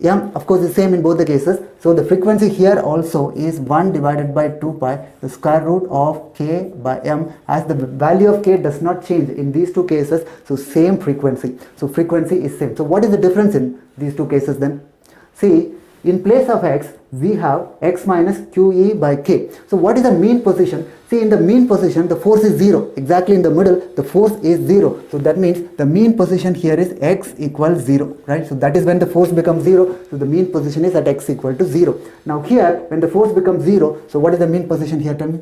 M, of course, is same in both the cases. So the frequency here also is 1 divided by 2 pi, the square root of K by M, as the value of K does not change in these two cases. So same frequency. So frequency is same. So what is the difference in these two cases then? See, in place of X, we have X minus QE by K. So what is the mean position? See, in the mean position, the force is 0. Exactly in the middle, the force is 0. So that means the mean position here is X equals 0, right? So that is when the force becomes 0. So the mean position is at X equal to 0. Now here, when the force becomes 0, so what is the mean position here? Tell me.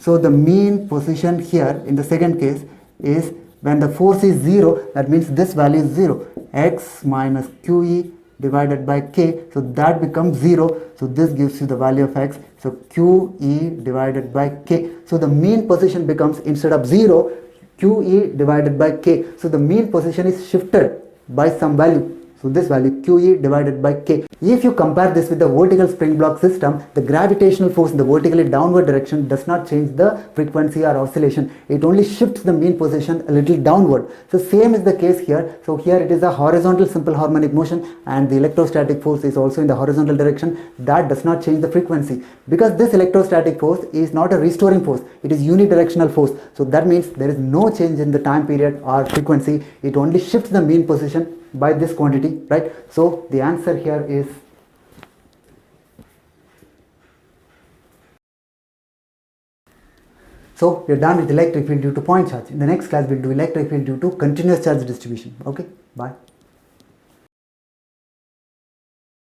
So the mean position here in the second case is when the force is 0, that means this value is 0. X minus QE divided by K, so that becomes 0. So this gives you the value of X. So QE divided by K. So the mean position becomes, instead of 0, QE divided by K. So the mean position is shifted by some value. So this value QE divided by K. If you compare this with the vertical spring block system, the gravitational force in the vertically downward direction does not change the frequency or oscillation. It only shifts the mean position a little downward. So same is the case here. So here it is a horizontal simple harmonic motion, and the electrostatic force is also in the horizontal direction. That does not change the frequency, because this electrostatic force is not a restoring force. It is unidirectional force. So that means there is no change in the time period or frequency. It only shifts the mean position by this quantity, right? So the answer here is so we are done with electric field due to point charge. In the next class, we'll do electric field due to continuous charge distribution. Okay, bye.